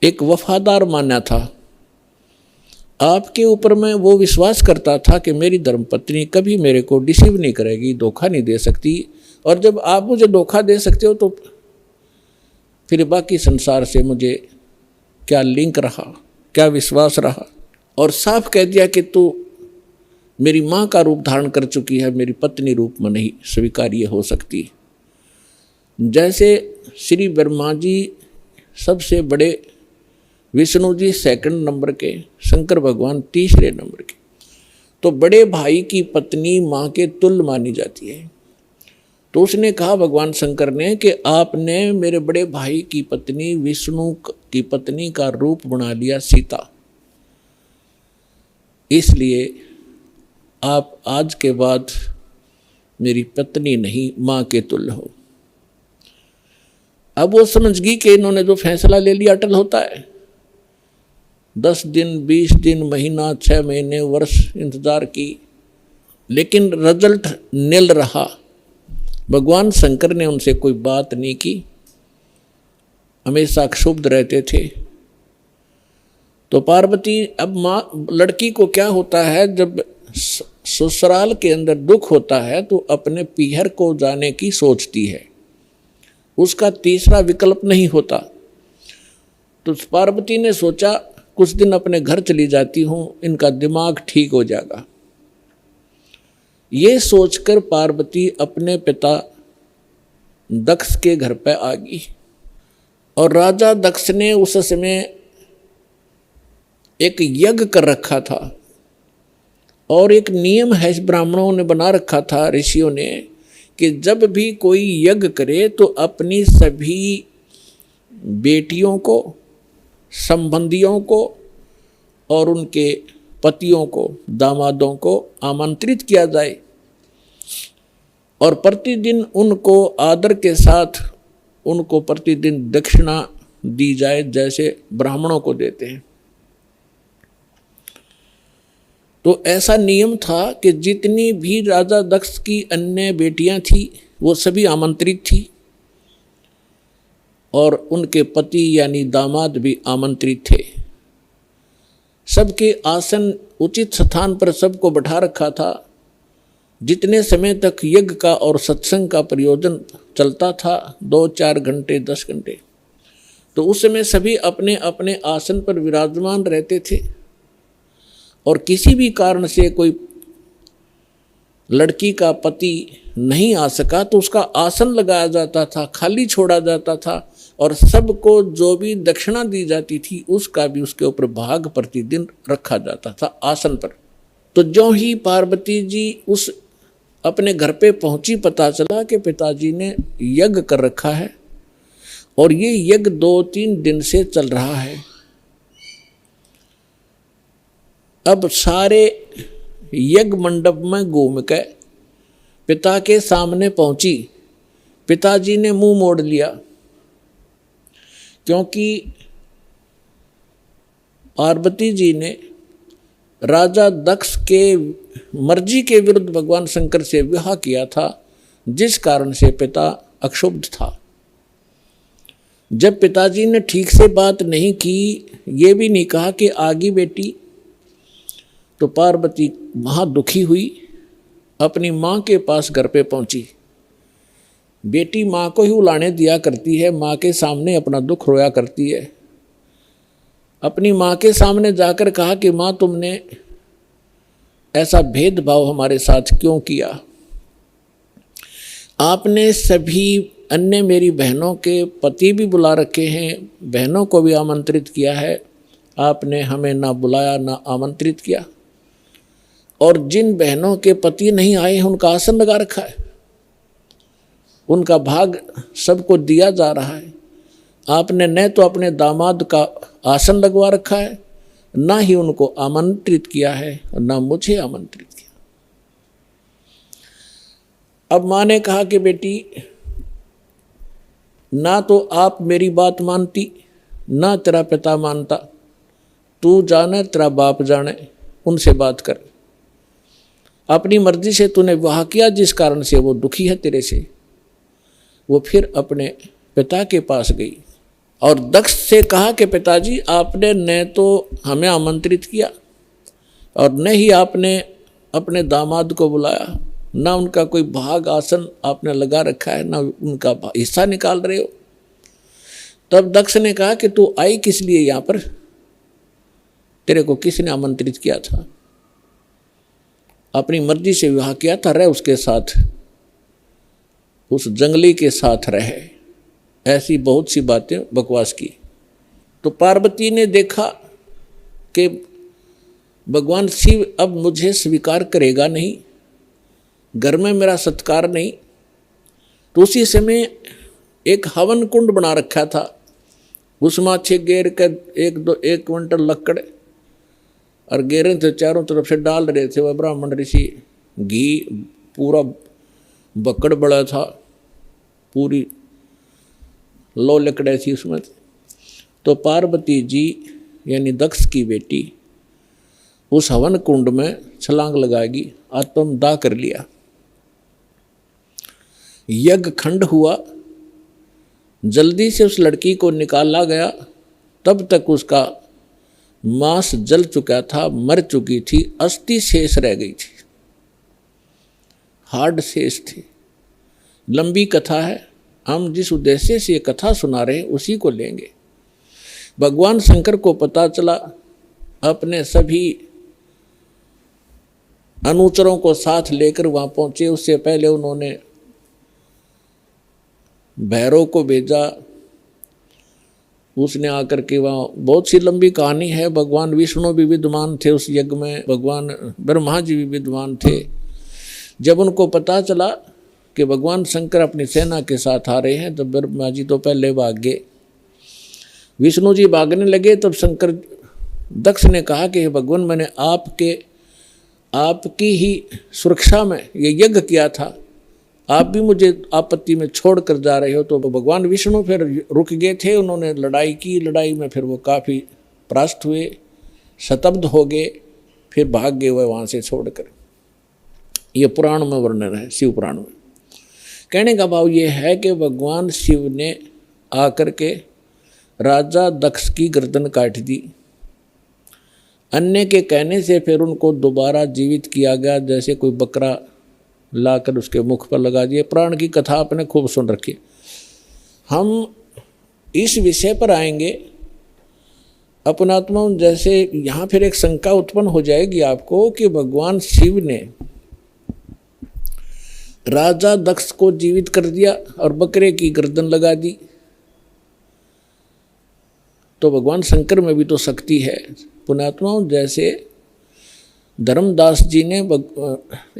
एक वफादार माना था, आपके ऊपर मैं वो विश्वास करता था कि मेरी धर्मपत्नी कभी मेरे को डिसीव नहीं करेगी, धोखा नहीं दे सकती। और जब आप मुझे धोखा दे सकते हो तो फिर बाकी संसार से मुझे क्या लिंक रहा, क्या विश्वास रहा। और साफ कह दिया कि तू मेरी माँ का रूप धारण कर चुकी है, मेरी पत्नी रूप में नहीं स्वीकार्य हो सकती। जैसे श्री ब्रह्मा जी सबसे बड़े, विष्णु जी सेकंड नंबर के, शंकर भगवान तीसरे नंबर के। तो बड़े भाई की पत्नी माँ के तुल्य मानी जाती है। तो उसने कहा भगवान शंकर ने कि आपने मेरे बड़े भाई की पत्नी विष्णु की पत्नी का रूप बना लिया सीता, इसलिए आप आज के बाद मेरी पत्नी नहीं माँ के तुल्य हो। अब वो समझ गई कि इन्होंने जो फैसला ले लिया अटल होता है। 10 दिन, 20 दिन, महीना, 6 महीने, वर्ष इंतजार की, लेकिन रिजल्ट निल रहा। भगवान शंकर ने उनसे कोई बात नहीं की, हमेशा क्षुब्ध रहते थे। तो पार्वती, अब माँ, लड़की को क्या होता है, जब ससुराल के अंदर दुख होता है तो अपने पीहर को जाने की सोचती है, उसका तीसरा विकल्प नहीं होता। तो पार्वती ने सोचा कुछ दिन अपने घर चली जाती हूँ, इनका दिमाग ठीक हो जाएगा। ये सोचकर पार्वती अपने पिता दक्ष के घर पर आ गई। और राजा दक्ष ने उस समय एक यज्ञ कर रखा था, और एक नियम है ब्राह्मणों ने बना रखा था, ऋषियों ने, कि जब भी कोई यज्ञ करे तो अपनी सभी बेटियों को, संबंधियों को और उनके पतियों को, दामादों को आमंत्रित किया जाए और प्रतिदिन उनको आदर के साथ उनको प्रतिदिन दक्षिणा दी जाए, जैसे ब्राह्मणों को देते हैं। तो ऐसा नियम था कि जितनी भी राजा दक्ष की अन्य बेटियां थी वो सभी आमंत्रित थी, और उनके पति यानी दामाद भी आमंत्रित थे। सबके आसन उचित स्थान पर सबको बैठा रखा था। जितने समय तक यज्ञ का और सत्संग का प्रयोजन चलता था, 2-4 घंटे, 10 घंटे, तो उस समय सभी अपने अपने आसन पर विराजमान रहते थे। और किसी भी कारण से कोई लड़की का पति नहीं आ सका तो उसका आसन लगाया जाता था, खाली छोड़ा जाता था, और सबको जो भी दक्षिणा दी जाती थी उसका भी उसके ऊपर भाग प्रतिदिन रखा जाता था आसन पर। तो ज्यों ही पार्वती जी उस अपने घर पे पहुंची, पता चला कि पिताजी ने यज्ञ कर रखा है, और ये यज्ञ 2-3 दिन से चल रहा है। अब सारे यज्ञ मंडप में घूम के पिता के सामने पहुंची। पिताजी ने मुंह मोड़ लिया, क्योंकि पार्वती जी ने राजा दक्ष के मर्जी के विरुद्ध भगवान शंकर से विवाह किया था, जिस कारण से पिता अक्षुब्ध था। जब पिताजी ने ठीक से बात नहीं की, ये भी नहीं कहा कि आगी बेटी, तो पार्वती महादुखी हुई, अपनी माँ के पास घर पे पहुंची। बेटी माँ को ही उलाने दिया करती है, माँ के सामने अपना दुख रोया करती है। अपनी माँ के सामने जाकर कहा कि माँ, तुमने ऐसा भेदभाव हमारे साथ क्यों किया? आपने सभी अन्य मेरी बहनों के पति भी बुला रखे हैं, बहनों को भी आमंत्रित किया है, आपने हमें ना बुलाया ना आमंत्रित किया। और जिन बहनों के पति नहीं आए हैं उनका आसन लगा रखा है, उनका भाग सबको दिया जा रहा है। आपने न तो अपने दामाद का आसन लगवा रखा है, ना ही उनको आमंत्रित किया है, और ना मुझे आमंत्रित किया। अब माँ ने कहा कि बेटी, ना तो आप मेरी बात मानती, ना तेरा पिता मानता, तू जाने तेरा बाप जाने, उनसे बात कर। अपनी मर्जी से तूने विवाह किया, जिस कारण से वो दुखी है तेरे से। वो फिर अपने पिता के पास गई और दक्ष से कहा कि पिताजी, आपने न तो हमें आमंत्रित किया और न ही आपने अपने दामाद को बुलाया, ना उनका कोई भाग आसन आपने लगा रखा है, ना उनका हिस्सा निकाल रहे हो। तब दक्ष ने कहा कि तू आई किस लिए यहाँ पर? तेरे को किसने आमंत्रित किया था? अपनी मर्जी से विवाह किया था, रह उसके साथ, उस जंगली के साथ रहे। ऐसी बहुत सी बातें बकवास की। तो पार्वती ने देखा कि भगवान शिव अब मुझे स्वीकार करेगा नहीं, घर में मेरा सत्कार नहीं। तो उसी समय एक हवन कुंड बना रखा था, उसमें 6 गेर का 1 क्विंटल लकड़ और गेरे थे, चारों तरफ से डाल रहे थे वह ब्राह्मण ऋषि। घी पूरा बकड़ बड़ा था, पूरी लो लकड़े थी उसमें। तो पार्वती जी यानी दक्ष की बेटी उस हवन कुंड में छलांग लगाएगी, आत्मदाह कर लिया। यज्ञ खंड हुआ, जल्दी से उस लड़की को निकाला गया। तब तक उसका मांस जल चुका था, मर चुकी थी, अस्थि शेष रह गई थी, हार्ड शेष थी। लंबी कथा है, हम जिस उद्देश्य से ये कथा सुना रहे हैं उसी को लेंगे। भगवान शंकर को पता चला, अपने सभी अनुचरों को साथ लेकर वहां पहुंचे। उससे पहले उन्होंने भैरव को भेजा, उसने आकर के वहाँ, बहुत सी लंबी कहानी है। भगवान विष्णु भी विद्वान थे उस यज्ञ में, भगवान ब्रह्मा जी भी विद्वान थे। जब उनको पता चला कि भगवान शंकर अपनी सेना के साथ आ रहे हैं तो ब्रह्मा जी तो पहले भाग गए, विष्णु जी भागने लगे। तब शंकर दक्ष ने कहा कि हे भगवान, मैंने आपकी ही सुरक्षा में ये यज्ञ किया था, आप भी मुझे आपत्ति में छोड़ कर जा रहे हो। तो भगवान विष्णु फिर रुक गए थे, उन्होंने लड़ाई की। लड़ाई में फिर वो काफ़ी परास्त हुए, शतब्द हो गए, फिर भाग गए वह वहाँ से छोड़कर। ये पुराण में वर्णन है, शिव पुराण में। कहने का भाव ये है कि भगवान शिव ने आकर के राजा दक्ष की गर्दन काट दी। अन्य के कहने से फिर उनको दोबारा जीवित किया गया, जैसे कोई बकरा लाकर उसके मुख पर लगा दिए। प्राण की कथा आपने खूब सुन रखी। हम इस विषय पर आएंगे अपनात्मा। जैसे यहाँ फिर एक शंका उत्पन्न हो जाएगी आपको कि भगवान शिव ने राजा दक्ष को जीवित कर दिया और बकरे की गर्दन लगा दी, तो भगवान शंकर में भी तो शक्ति है। पुण्यात्मा, जैसे धर्मदास जी ने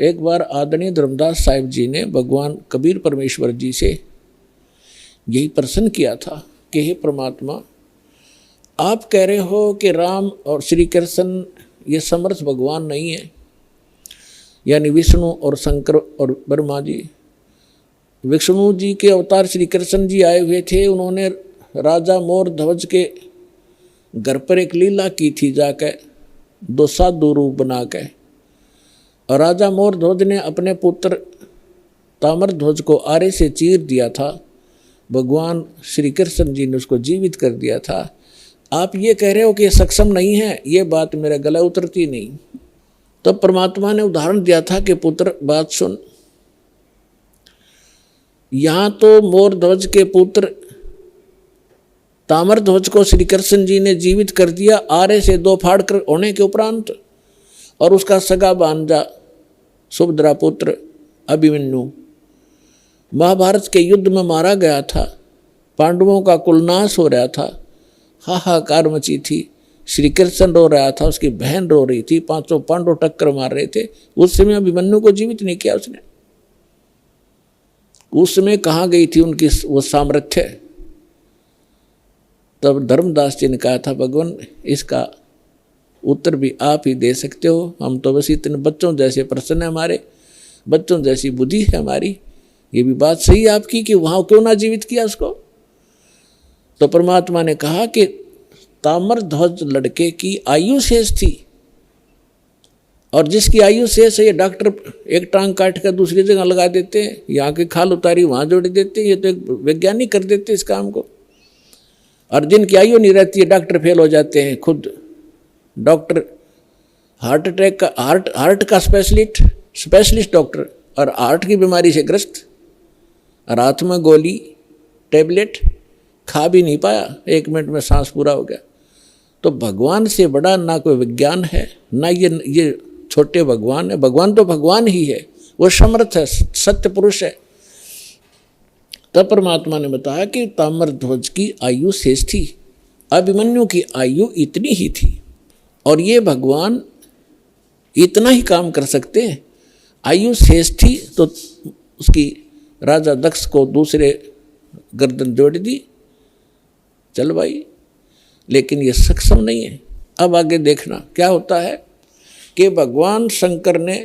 एक बार आदरणीय धर्मदास साहिब जी ने भगवान कबीर परमेश्वर जी से यही प्रश्न किया था कि हे परमात्मा, आप कह रहे हो कि राम और श्री कृष्ण ये समर्थ भगवान नहीं है, यानी विष्णु और शंकर और ब्रह्मा जी। विष्णु जी के अवतार श्री कृष्ण जी आए हुए थे, उन्होंने राजा मोर ध्वज के घर पर एक लीला की थी, जाकर दो साधु रूप बना के। और राजा मोर ध्वज ने अपने पुत्र ताम्र ध्वज को आरे से चीर दिया था, भगवान श्री कृष्ण जी ने उसको जीवित कर दिया था। आप ये कह रहे हो कि ये सक्षम नहीं है, ये बात मेरे गला उतरती नहीं। तब परमात्मा ने उदाहरण दिया था कि पुत्र बात सुन, यहाँ तो मोर ध्वज के पुत्र ताम्र ध्वज को श्री कृष्ण जी ने जीवित कर दिया आरे से दो फाड़ कर होने के उपरांत, और उसका सगा भांजा सुभद्रा पुत्र अभिमन्यु महाभारत के युद्ध में मारा गया था। पांडवों का कुलनाश हो रहा था, हाहाकार मची थी। श्री कृष्ण रो रहा था, उसकी बहन रो रही थी, पांचों पांडव टक्कर मार रहे थे। उस समय अभिमन्यु को जीवित नहीं किया उसने। उस समय कहाँ गई थी उनकी वो सामर्थ्य? तब धर्मदास जी ने कहा था, भगवान इसका उत्तर भी आप ही दे सकते हो, हम तो बस इतने बच्चों जैसे प्रश्न है हमारे, बच्चों जैसी बुद्धि है हमारी। ये भी बात सही है आपकी कि वहाँ क्यों ना जीवित किया उसको। तो परमात्मा ने कहा कि ताम्र ध्वज लड़के की आयु शेष थी, और जिसकी आयु शेष है ये डॉक्टर एक टांग काट कर दूसरी जगह लगा देते हैं, यहाँ की खाल उतारी वहाँ जोड़ देते हैं, ये तो एक वैज्ञानिक कर देते हैं इस काम को। और जिनकी आयु नहीं रहती है डॉक्टर फेल हो जाते हैं। खुद डॉक्टर हार्ट अटैक का हार्ट का स्पेशलिस्ट डॉक्टर और हार्ट की बीमारी से ग्रस्त, रात में गोली टैबलेट खा भी नहीं पाया, 1 मिनट में सांस पूरा हो गया। तो भगवान से बड़ा ना कोई विज्ञान है, ना ये छोटे भगवान है। भगवान तो भगवान ही है, वो समर्थ है, सत्य पुरुष है। तब परमात्मा ने बताया कि ताम्र ध्वज की आयु शेष थी, अभिमन्यु की आयु इतनी ही थी, और ये भगवान इतना ही काम कर सकते हैं। आयु शेष थी तो उसकी राजा दक्ष को दूसरे गर्दन जोड़ दी, चल भाई, लेकिन ये सक्षम नहीं है। अब आगे देखना क्या होता है कि भगवान शंकर ने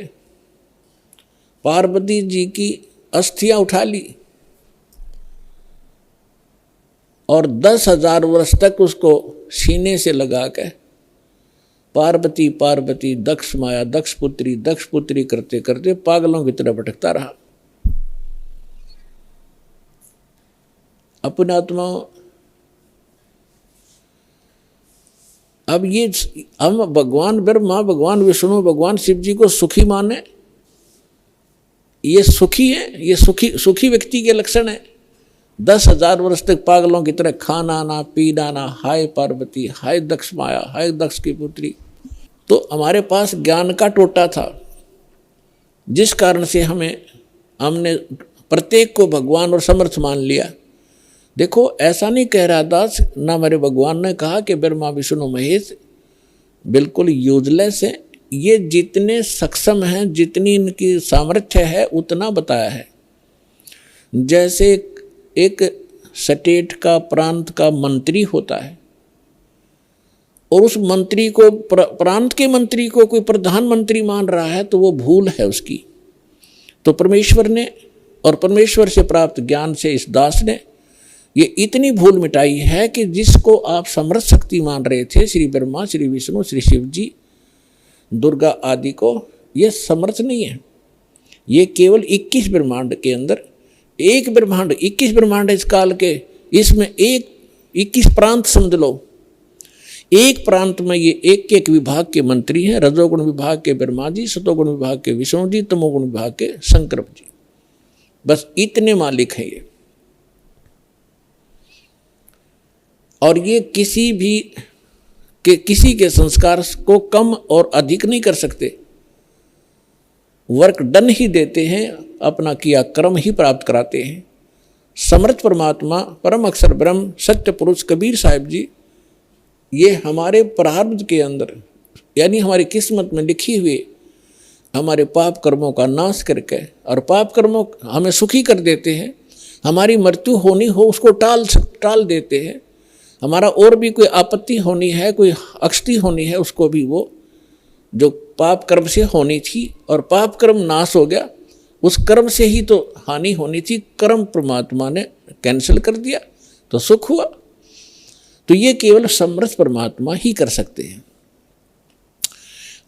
पार्वती जी की अस्थियां उठा ली और 10,000 वर्ष तक उसको सीने से लगा के पार्वती पार्वती दक्ष माया दक्ष पुत्री करते करते पागलों की तरह भटकता रहा। अपने आत्मा अब ये हम भगवान ब्रह्मा भगवान विष्णु भगवान शिव जी को सुखी माने, ये सुखी है, ये सुखी व्यक्ति के लक्षण है। 10,000 वर्ष तक पागलों की तरह खाना ना पीना ना, हाय पार्वती हाय दक्ष माया हाय दक्ष की पुत्री। तो हमारे पास ज्ञान का टोटा था, जिस कारण से हमने प्रत्येक को भगवान और समर्थ मान लिया। देखो ऐसा नहीं कह रहा दास, ना मेरे भगवान ने कहा कि ब्रह्मा विष्णु महेश बिल्कुल यूजलेस है। ये जितने सक्षम हैं, जितनी इनकी सामर्थ्य है उतना बताया है। जैसे एक स्टेट का प्रांत का मंत्री होता है और उस मंत्री को प्रांत के मंत्री को कोई प्रधानमंत्री मान रहा है तो वो भूल है उसकी। तो परमेश्वर ने और परमेश्वर से प्राप्त ज्ञान से इस दास ने ये इतनी भूल मिटाई है कि जिसको आप समर्थ शक्ति मान रहे थे, श्री ब्रह्मा श्री विष्णु श्री शिव जी दुर्गा आदि को, ये समर्थ नहीं है। ये केवल 21 ब्रह्मांड के अंदर एक ब्रह्मांड, 21 ब्रह्मांड इस काल के, इसमें 21 प्रांत समझ लो। एक प्रांत में ये एक विभाग के मंत्री हैं। रजोगुण विभाग के ब्रह्मा जी, सतोगुण विभाग के विष्णु जी, तमोगुण विभाग के शंकर जी। बस इतने मालिक हैं ये। और ये किसी के संस्कार को कम और अधिक नहीं कर सकते, वर्क डन ही देते हैं, अपना किया कर्म ही प्राप्त कराते हैं। समर्थ परमात्मा परम अक्षर ब्रह्म सत्य पुरुष कबीर साहिब जी, ये हमारे प्रारब्ध के अंदर यानी हमारी किस्मत में लिखी हुई हमारे पाप कर्मों का नाश करके, और पाप कर्मों हमें सुखी कर देते हैं। हमारी मृत्यु होनी हो उसको टाल देते हैं। हमारा और भी कोई आपत्ति होनी है, कोई अक्षति होनी है, उसको भी वो जो पाप कर्म से होनी थी और पाप कर्म नाश हो गया, उस कर्म से ही तो हानि होनी थी, कर्म परमात्मा ने कैंसिल कर दिया तो सुख हुआ। तो ये केवल समर्थ परमात्मा ही कर सकते हैं।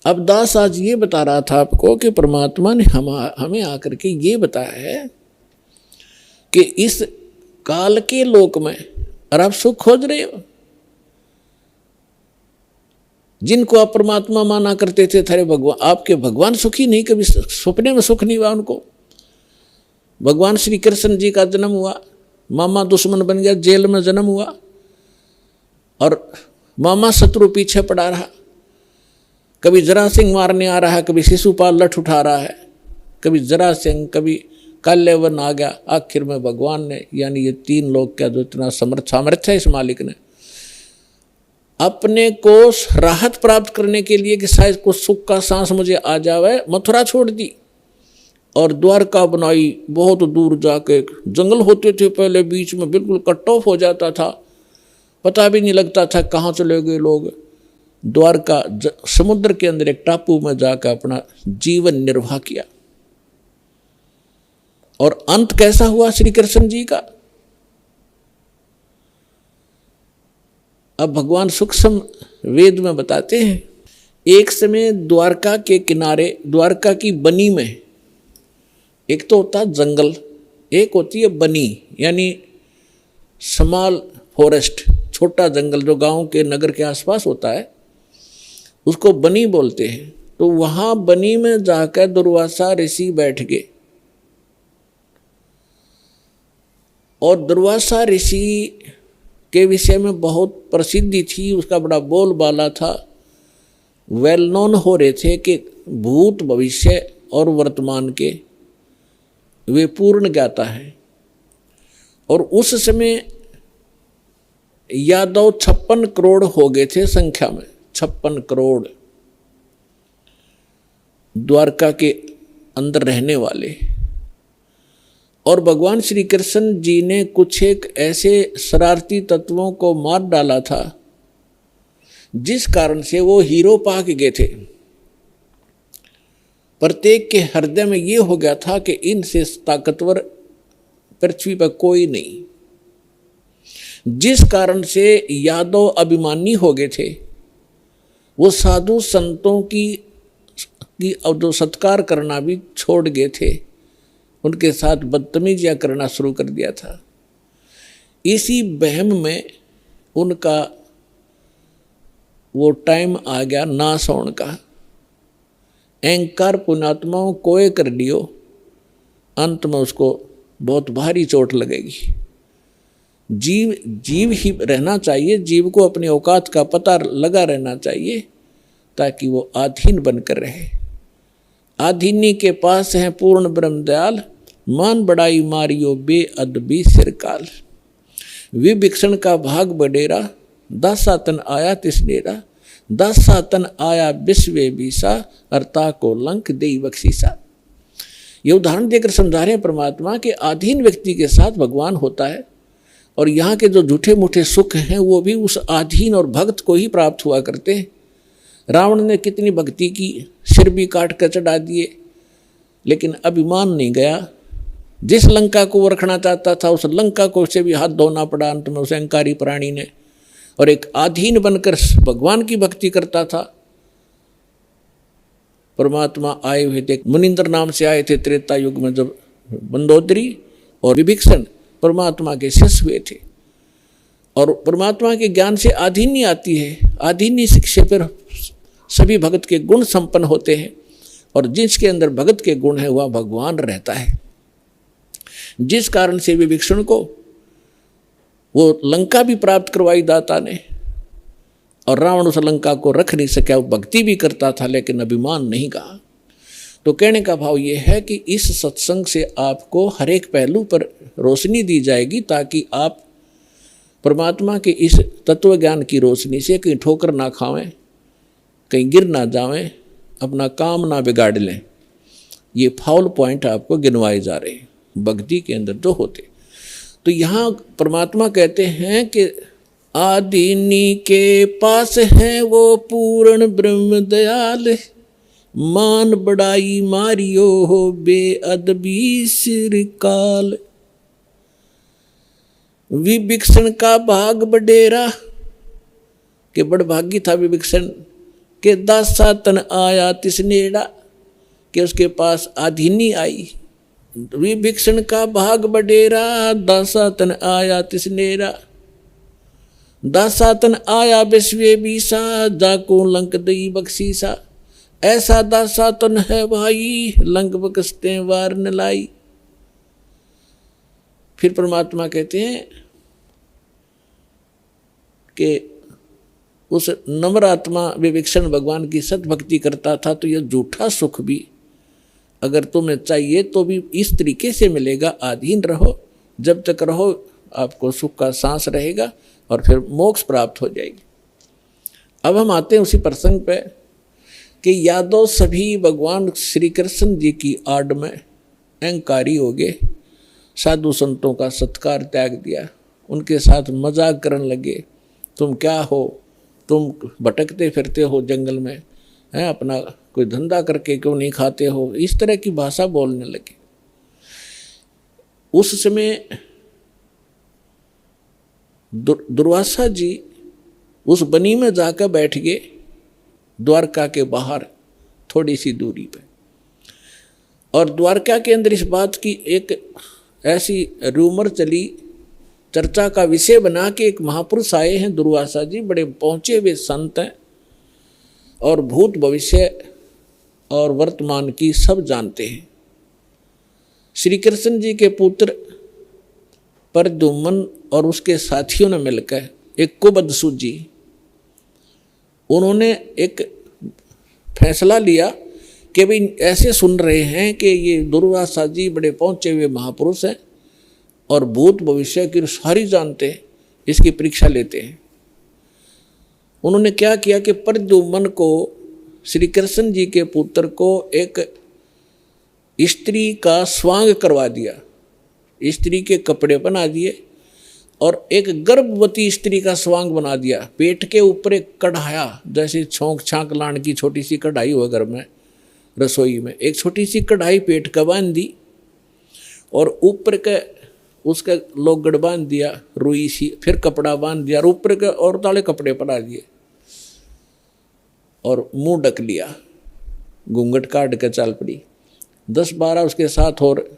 अब दास आज ये बता रहा था आपको कि परमात्मा ने हमें आकर के ये बताया है कि इस काल के लोक में और आप सुख खोज रहे हो, जिनको आप परमात्मा माना करते थे, थारे भगवान आपके भगवान सुखी नहीं, कभी सपने में सुख नहीं हुआ उनको। भगवान श्री कृष्ण जी का जन्म हुआ, मामा दुश्मन बन गया, जेल में जन्म हुआ और मामा शत्रु पीछे पड़ा रहा। कभी जरा सिंह मारने आ रहा है, कभी शिशुपाल लठ उठा रहा है, कभी जरा सिंह, कभी काल्यवन आ गया। आखिर में भगवान ने यानी ये 3 लोग का जो इतना सामर्थ्य है इस मालिक ने, अपने को राहत प्राप्त करने के लिए कि शायद कुछ सुख का सांस मुझे आ जावे, मथुरा छोड़ दी और द्वारका बनाई। बहुत दूर जाके जंगल होते थे पहले, बीच में बिल्कुल कट ऑफ हो जाता था, पता भी नहीं लगता था कहाँ चले गए लोग। द्वारका समुद्र के अंदर एक टापू में जाकर अपना जीवन निर्वाह किया। और अंत कैसा हुआ श्री कृष्ण जी का? अब भगवान सूक्ष्म वेद में बताते हैं, एक समय द्वारका के किनारे, द्वारका की बनी में, एक तो होता जंगल, एक होती है बनी यानी स्मॉल फॉरेस्ट, छोटा जंगल जो गांव के नगर के आसपास होता है, उसको बनी बोलते हैं। तो वहां बनी में जाकर दुर्वासा ऋषि बैठ गए और दुर्वासा ऋषि के विषय में बहुत प्रसिद्धि थी, उसका बड़ा बोलबाला था, वेल नोन हो रहे थे कि भूत भविष्य और वर्तमान के वे पूर्ण ज्ञाता है। और उस समय यादव 56 करोड़ हो गए थे संख्या में, 56 करोड़ द्वारका के अंदर रहने वाले। और भगवान श्री कृष्ण जी ने कुछ एक ऐसे शरारती तत्वों को मार डाला था जिस कारण से वो हीरो पा के गए थे। प्रत्येक के हृदय में ये हो गया था कि इनसे ताकतवर पृथ्वी पर कोई नहीं। जिस कारण से यादव अभिमानी हो गए थे, वो साधु संतों की अब जो सत्कार करना भी छोड़ गए थे, उनके साथ बदतमीजियाँ करना शुरू कर दिया था। इसी बहम में उनका वो टाइम आ गया नाश होने का। अहंकार पुण्यात्माओं कोय कर लियो, अंत में उसको बहुत भारी चोट लगेगी। जीव ही रहना चाहिए, जीव को अपनी औकात का पता लगा रहना चाहिए ताकि वो आधीन बनकर रहे। आधीनी के पास है पूर्ण ब्रह्म दयाल, मान बड़ाई मारियो बेअदबी सिरकाल। विभीषण का भाग बडेरा, दासातन आया तिसनेरा, दासातन आया विश्वे बीसा, अर्ता को लंक देई बख्शीसा। ये उदाहरण देकर समझा रहे हैं परमात्मा के अधीन व्यक्ति के साथ भगवान होता है, और यहाँ के जो झूठे मूठे सुख हैं वो भी उस अधीन और भक्त को ही प्राप्त हुआ करते हैं। रावण ने कितनी भक्ति की, सिर भी काट कर चढ़ा दिए, लेकिन अभिमान नहीं गया। जिस लंका को वो रखना चाहता था उस लंका को से भी हाथ धोना पड़ा अंत में उस अहंकारी प्राणी ने, और एक अधीन बनकर भगवान की भक्ति करता था। परमात्मा आए हुए थे, मुनिंद्र नाम से आए थे त्रेता युग में, जब मंदोदरी और विभीषण परमात्मा के शिष्य हुए थे। और परमात्मा के ज्ञान से आधीनी आती है, आधीनी शिक्षा पर सभी भगत के गुण संपन्न होते हैं, और जिसके अंदर भगत के गुण है वह भगवान रहता है। जिस कारण से विभीषण को वो लंका भी प्राप्त करवाई दाता ने, और रावण उस लंका को रख नहीं सका। वो भक्ति भी करता था लेकिन अभिमान नहीं कहा। तो कहने का भाव ये है कि इस सत्संग से आपको हर एक पहलू पर रोशनी दी जाएगी, ताकि आप परमात्मा के इस तत्व ज्ञान की रोशनी से कहीं ठोकर ना खावें, कहीं गिर ना जावें, अपना काम ना बिगाड़ लें। ये फाउल पॉइंट आपको गिनवाए जा रहे हैं भक्ति के अंदर जो होते। तो यहाँ परमात्मा कहते हैं कि आदीनी के पास है वो पूर्ण ब्रह्म दयाल, मान बड़ाई मारियो हो बेअदबी सिरकाल। विभीषण का भाग बडेरा, के बड़भागी था विभीषण, के दासातन आया तिसनेड़ा, के उसके पास आधीनी आई। विभीषण का भाग बडेरा, दासातन आया तिसनेरा, दासातन आया विश्वे बीसा, जाको लंक दई बख्शीसा। ऐसा दासातन है भाई, लंक बख्शते वार न लाई। फिर परमात्मा कहते हैं कि उस नम्र आत्मा विभीषण भगवान की सतभक्ति करता था, तो यह झूठा सुख भी अगर तुम्हें चाहिए तो भी इस तरीके से मिलेगा। अधीन रहो, जब तक रहो आपको सुख का सांस रहेगा और फिर मोक्ष प्राप्त हो जाएगी। अब हम आते हैं उसी प्रसंग पे कि यादव सभी भगवान श्री कृष्ण जी की आड़ में अहंकारी हो गए, साधु संतों का सत्कार त्याग दिया, उनके साथ मजाक करने लगे। तुम क्या हो, तुम भटकते फिरते हो जंगल में, हैं अपना कोई धंधा करके क्यों नहीं खाते हो, इस तरह की भाषा बोलने लगे। उस समय दुर्वासा जी उस बनी में जाकर बैठ गए, द्वारका के बाहर थोड़ी सी दूरी पे। और द्वारका के अंदर इस बात की एक ऐसी रूमर चली, चर्चा का विषय बना के एक महापुरुष आए हैं दुर्वासा जी, बड़े पहुँचे हुए संत हैं और भूत भविष्य और वर्तमान की सब जानते हैं। श्री कृष्ण जी के पुत्र प्रद्युम्न और उसके साथियों ने मिलकर एक कुबद सूझी, उन्होंने एक फैसला लिया कि भाई ऐसे सुन रहे हैं कि ये दुर्वासा जी बड़े पहुँचे हुए महापुरुष हैं और भूत भविष्य की सारी जानते हैं, इसकी परीक्षा लेते हैं। उन्होंने क्या किया कि प्रद्युम्न को, श्री कृष्ण जी के पुत्र को, एक स्त्री का स्वांग करवा दिया, स्त्री के कपड़े बना दिए और एक गर्भवती स्त्री का स्वांग बना दिया। पेट के ऊपर एक कढ़ाया, जैसे छोंक छांक लान की छोटी सी कढ़ाई हो घर में रसोई में, एक छोटी सी कढ़ाई पेट का बांध दी और ऊपर के उसका लोगड़ बांध दिया रुई सी, फिर कपड़ा बांध दिया और ऊपर के और ताले कपड़े पड़ा दिए और मुंह ढक लिया, घूंघट काट के चल पड़ी। 10-12 उसके साथ और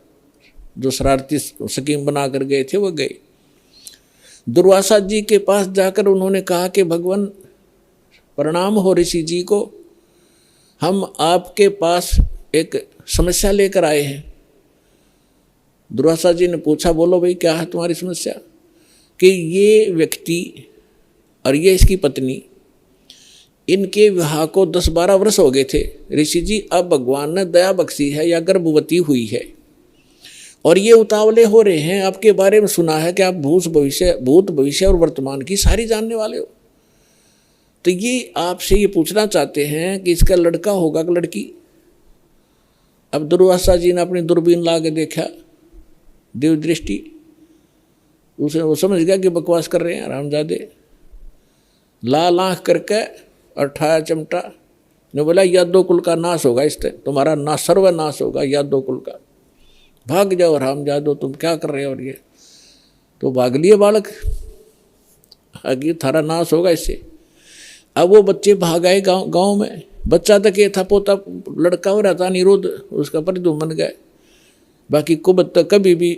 जो शरारती स्कीम बना कर गए थे वो गए। दुर्वासा जी के पास जाकर उन्होंने कहा कि भगवान प्रणाम हो ऋषि जी को, हम आपके पास एक समस्या लेकर आए हैं। दुर्वासा जी ने पूछा, बोलो भाई क्या है तुम्हारी समस्या? कि ये व्यक्ति और ये इसकी पत्नी, इनके विवाह को 10-12 वर्ष हो गए थे ऋषि जी, अब भगवान ने दया बख्शी है या गर्भवती हुई है और ये उतावले हो रहे हैं। आपके बारे में सुना है कि आप भूत भविष्य और वर्तमान की सारी जानने वाले हो, तो ये आपसे ये पूछना चाहते हैं कि इसका लड़का होगा कि लड़की। अब दुर्वासा जी ने अपनी दूरबीन ला के देखा, देव दृष्टि, उसे वो समझ गया कि बकवास कर रहे हैं रामजादे। लाल आँख करके और ठाया चिमटा ने बोला, यादव कुल का नाश होगा, इससे तुम्हारा ना सर्वनाश होगा यादव कुल का, भाग जाओ रामजादो, तुम क्या कर रहे हो? और ये तो भाग लिए बालक, आगे थारा नाश होगा इससे। अब वो बच्चे भाग आए गाँव में। बच्चा तक ये था, पोता लड़का हो रहा था निरुद्ध, उसका परिधु बन गए। बाकी कुबत तक कभी भी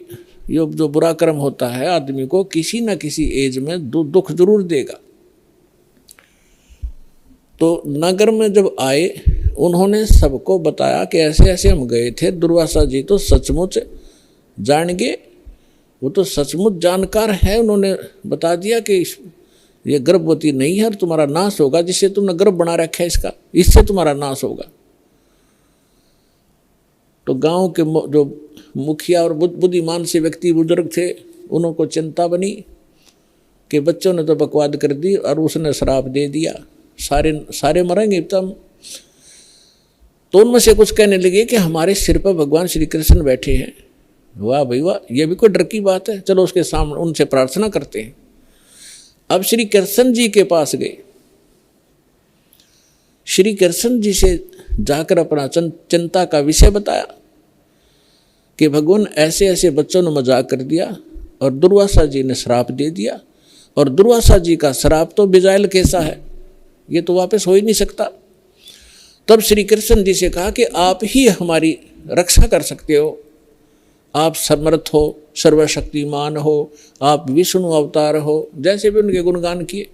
ये जो बुरा कर्म होता है आदमी को किसी न किसी एज में दुख जरूर देगा। तो नगर में जब आए उन्होंने सबको बताया कि ऐसे ऐसे हम गए थे। दुर्वासा जी तो सचमुच जान गए, वो तो सचमुच जानकार है। उन्होंने बता दिया कि ये गर्भवती नहीं है और तुम्हारा नाश होगा, जिससे तुमने गर्भ बना रखा है इसका, इससे तुम्हारा नाश होगा। तो गांव के जो मुखिया और बुद्धिमान से व्यक्ति बुजुर्ग थे, उनको चिंता बनी कि बच्चों ने तो बकवाद कर दी और उसने श्राप दे दिया, सारे मरेंगे तब। तो उनमें से कुछ कहने लगे कि हमारे सिर पर भगवान श्री कृष्ण बैठे हैं। वाह भाई वाह, ये भी कोई डर की बात है, चलो उसके सामने उनसे प्रार्थना करते हैं। अब श्री कृष्ण जी के पास गए। श्री कृष्ण जी से जाकर अपना चिंता का विषय बताया कि भगवान ऐसे ऐसे बच्चों ने मजाक कर दिया और दुर्वासा जी ने श्राप दे दिया, और दुर्वासा जी का श्राप तो बिजाइल कैसा है, ये तो वापस हो ही नहीं सकता। तब श्री कृष्ण जी से कहा कि आप ही हमारी रक्षा कर सकते हो, आप समर्थ हो, सर्वशक्तिमान हो, आप विष्णु अवतार हो, जैसे भी उनके गुणगान किए।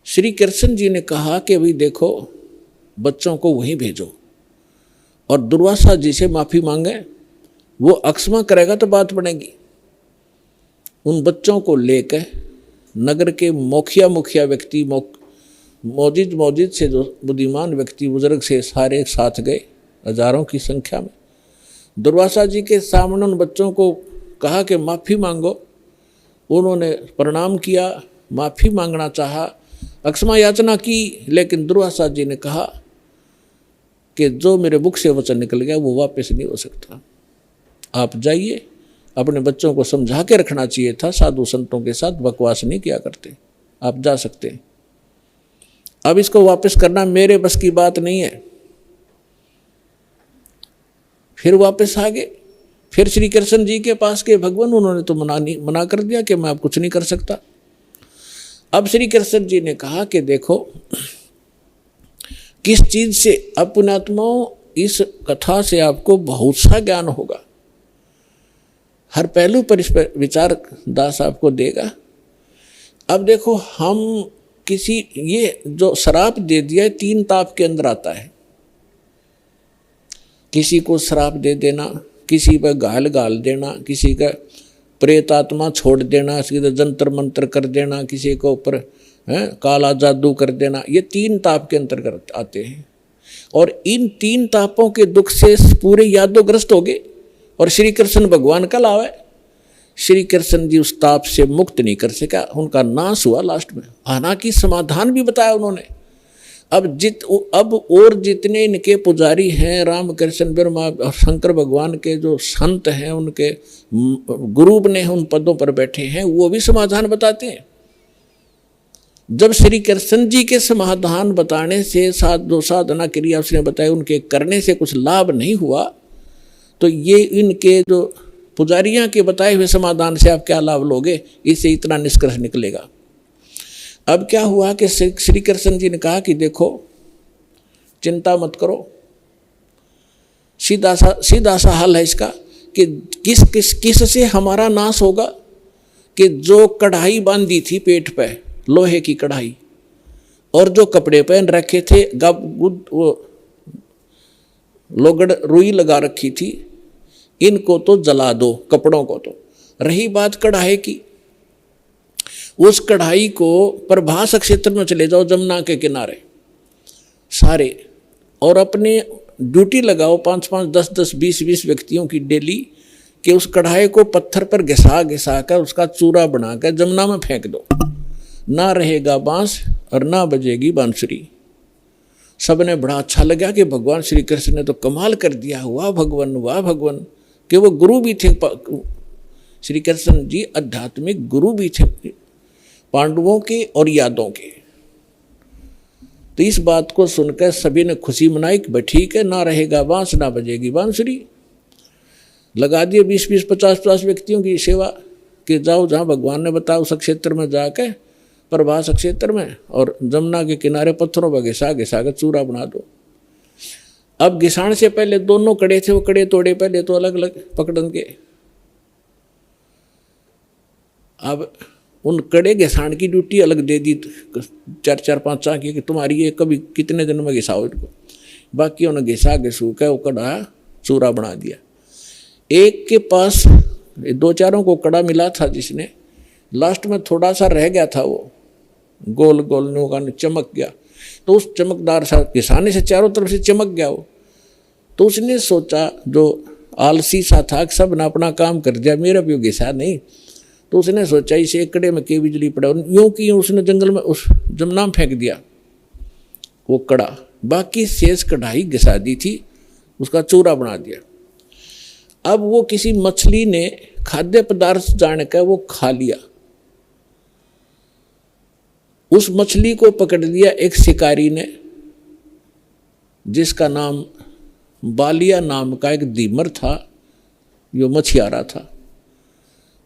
श्री कृष्ण जी ने कहा कि भाई देखो, बच्चों को वहीं भेजो और दुर्वासा जी से माफ़ी मांगे, वो अक्षमा करेगा तो बात बनेगी। उन बच्चों को लेकर नगर के मुखिया व्यक्ति, मौजिद से जो बुद्धिमान व्यक्ति बुजुर्ग से सारे साथ गए, हजारों की संख्या में। दुर्वासा जी के सामने उन बच्चों को कहा कि माफ़ी मांगो। उन्होंने प्रणाम किया, माफ़ी मांगना चाहा, अक्षमा याचना की, लेकिन दुर्वासा जी ने कहा कि जो मेरे मुख से वचन निकल गया वो वापस नहीं हो सकता। आप जाइए, अपने बच्चों को समझा के रखना चाहिए था, साधु संतों के साथ बकवास नहीं किया करते, आप जा सकते हैं। अब इसको वापस करना मेरे बस की बात नहीं है। फिर वापस आ गए, फिर श्री कृष्ण जी के पास गए। भगवान उन्होंने तो मना कर दिया कि मैं अब कुछ नहीं कर सकता। अब श्री कृष्ण जी ने कहा कि देखो, किस चीज से, अब पुण्यात्माओं इस कथा से आपको बहुत सा ज्ञान होगा, हर पहलू पर इस पर विचार दास आपको देगा। अब देखो, हम किसी, ये जो श्राप दे दिया 3 ताप के अंदर आता है। किसी को श्राप दे देना, किसी पर गाल देना, किसी का प्रेत आत्मा छोड़ देना, किसी का जंतर मंत्र कर देना, किसी के ऊपर काला जादू कर देना, ये 3 ताप के अंतर्गत आते हैं। और इन 3 तापों के दुख से पूरे यादोग्रस्त हो गए और श्री कृष्ण भगवान कल आवे। श्री कृष्ण जी उस ताप से मुक्त नहीं कर सका, उनका नाश हुआ लास्ट में। हालांकि समाधान भी बताया उन्होंने। अब और जितने इनके पुजारी हैं, राम कृष्ण ब्रह्मा और शंकर भगवान के जो संत हैं, उनके गुरु ने उन पदों पर बैठे हैं, वो भी समाधान बताते हैं। जब श्री कृष्ण जी के समाधान बताने से जो साधना क्रिया उसने बताई, उनके करने से कुछ लाभ नहीं हुआ, तो ये इनके जो पुजारियां के बताए हुए समाधान से आप क्या लाभ लोगे, इससे इतना निष्कर्ष निकलेगा। अब क्या हुआ कि श्री कृष्ण जी ने कहा कि देखो चिंता मत करो, सीधा सा हल है इसका कि किस से हमारा नाश होगा, कि जो कढ़ाई बांधी थी पेट पे, लोहे की कढ़ाई, और जो कपड़े पहन रखे थे वो लोगड़ रुई लगा रखी थी, इनको तो जला दो, कपड़ों को तो। रही बात कढ़ाई की, उस कढ़ाई को प्रभास क्षेत्र में चले जाओ, जमुना के किनारे सारे, और अपने ड्यूटी लगाओ 5-5, 10-10, 20-20 व्यक्तियों की डेली, कि उस कढ़ाई को पत्थर पर घिसा कर उसका चूरा बनाकर जमुना में फेंक दो, ना रहेगा बांस और ना बजेगी बांसुरी। सबने बड़ा अच्छा लगा कि भगवान श्री कृष्ण ने तो कमाल कर दिया, वाह भगवान वाह भगवान, कि वो गुरु भी थे। श्री कृष्ण जी आध्यात्मिक गुरु भी थे पांडवों के और यादवों के। तो इस बात को सुनकर सभी ने खुशी मनाई कि ठीक है, ना रहेगा बांस ना बजेगी बांसुरी। लगा दिए 20-20, 50-50 व्यक्तियों की सेवा कि जाओ जहाँ भगवान ने बताया उस क्षेत्र में जाके, प्रभास क्षेत्र में, और जमुना के किनारे पत्थरों पर घिसा कर चूरा बना दो। अब घिसाण से पहले दोनों कड़े थे, वो कड़े तोड़े पहले तो अलग अलग पकड़न के। अब उन कड़े घिसाण की ड्यूटी अलग दे दी 4-4, 5 की, कि तुम्हारी ये कभी कितने दिन में घिसाओ इनको। बाकी उन्हें घिसू के वो कड़ा चूरा बना दिया। एक के पास 2-4 को कड़ा मिला था, जिसने लास्ट में थोड़ा सा रह गया था, वो गोल गोल नौका चमक गया, तो उस चमकदार सा घिसाने से चारों तरफ से चमक गया वो। तो उसने सोचा, जो आलसी सा था, सब ने अपना काम कर दिया, मेरा भी घिसा नहीं, तो उसने सोचा इसे एक कड़े में के बिजली पड़ा, यूं कि उसने जंगल में उस जमुना में फेंक दिया वो कड़ा। बाकी शेष कढ़ाई घिसा दी थी, उसका चूरा बना दिया। अब वो किसी मछली ने खाद्य पदार्थ जानकर वो खा लिया, उस मछली को पकड़ लिया एक शिकारी ने, जिसका नाम बालिया नाम का एक दीमर था, जो मछियारा था।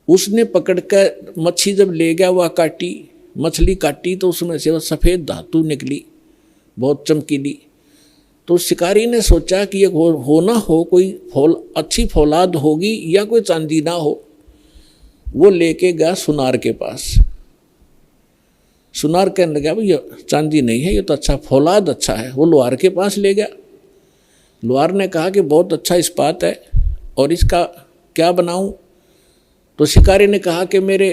उसने पकड़कर मच्छी जब ले गया, वह मछली काटी तो उसमें से वो सफ़ेद धातु निकली, बहुत चमकीली। तो शिकारी ने सोचा कि ये हो ना हो कोई अच्छी फौलाद होगी या कोई चांदी ना हो। वो लेके गया सुनार के पास। सुनार कहने लगा भाई ये चांदी नहीं है, ये तो अच्छा फौलाद अच्छा है। वो लोहार के पास ले गया। लोहार ने कहा कि बहुत अच्छा इस्पात है और इसका क्या बनाऊं। तो शिकारी ने कहा कि मेरे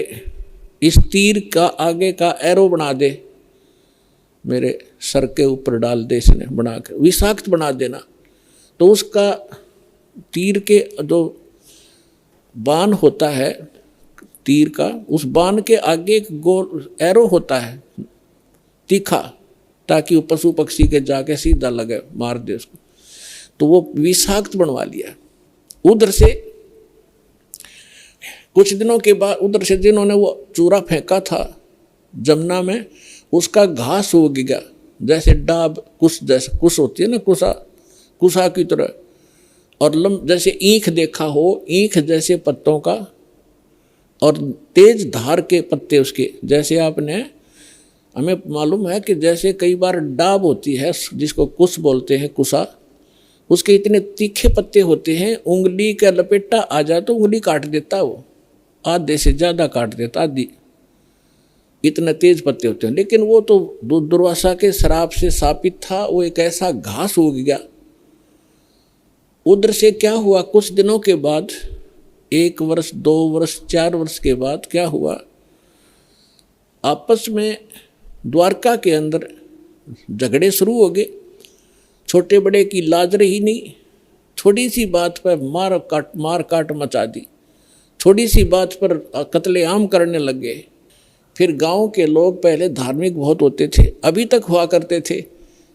इस तीर का आगे का एरो बना दे, मेरे सर के ऊपर डाल दे, इसने बना के विषाक्त बना देना। तो उसका तीर के जो बाण होता है तीर का, उस बाण के आगे एक गोल एरो होता है तीखा, ताकि वो पशु पक्षी के जाके सीधा लगे, मार दे उसको। तो वो विषाक्त बनवा लिया। उधर से कुछ दिनों के बाद उधर से जिन्होंने वो चूरा फेंका था जमुना में, उसका घास उग गया, जैसे डाब कुश होती है ना, कुसा की तरह, और जैसे ईख देखा हो, ईख जैसे पत्तों का, और तेज धार के पत्ते उसके, जैसे आपने हमें मालूम है कि जैसे कई बार डाब होती है जिसको कुश बोलते हैं, कुसा, उसके इतने तीखे पत्ते होते हैं, उंगली का लपेटा आ जाए तो उंगली काट देता, वो आधे से ज़्यादा काट देता, आधी, इतने तेज पत्ते होते हैं। लेकिन वो तो दुर्वासा के श्राप से शापित था, वो एक ऐसा घास उग गया। उधर से क्या हुआ, कुछ दिनों के बाद, 1 वर्ष 2 वर्ष 4 वर्ष के बाद क्या हुआ, आपस में द्वारका के अंदर झगड़े शुरू हो गए। छोटे बड़े की लाज रही नहीं, थोड़ी सी बात पर मार काट मचा दी, थोड़ी सी बात पर कत्लेआम करने लग गए। फिर गांव के लोग पहले धार्मिक बहुत होते थे, अभी तक हुआ करते थे।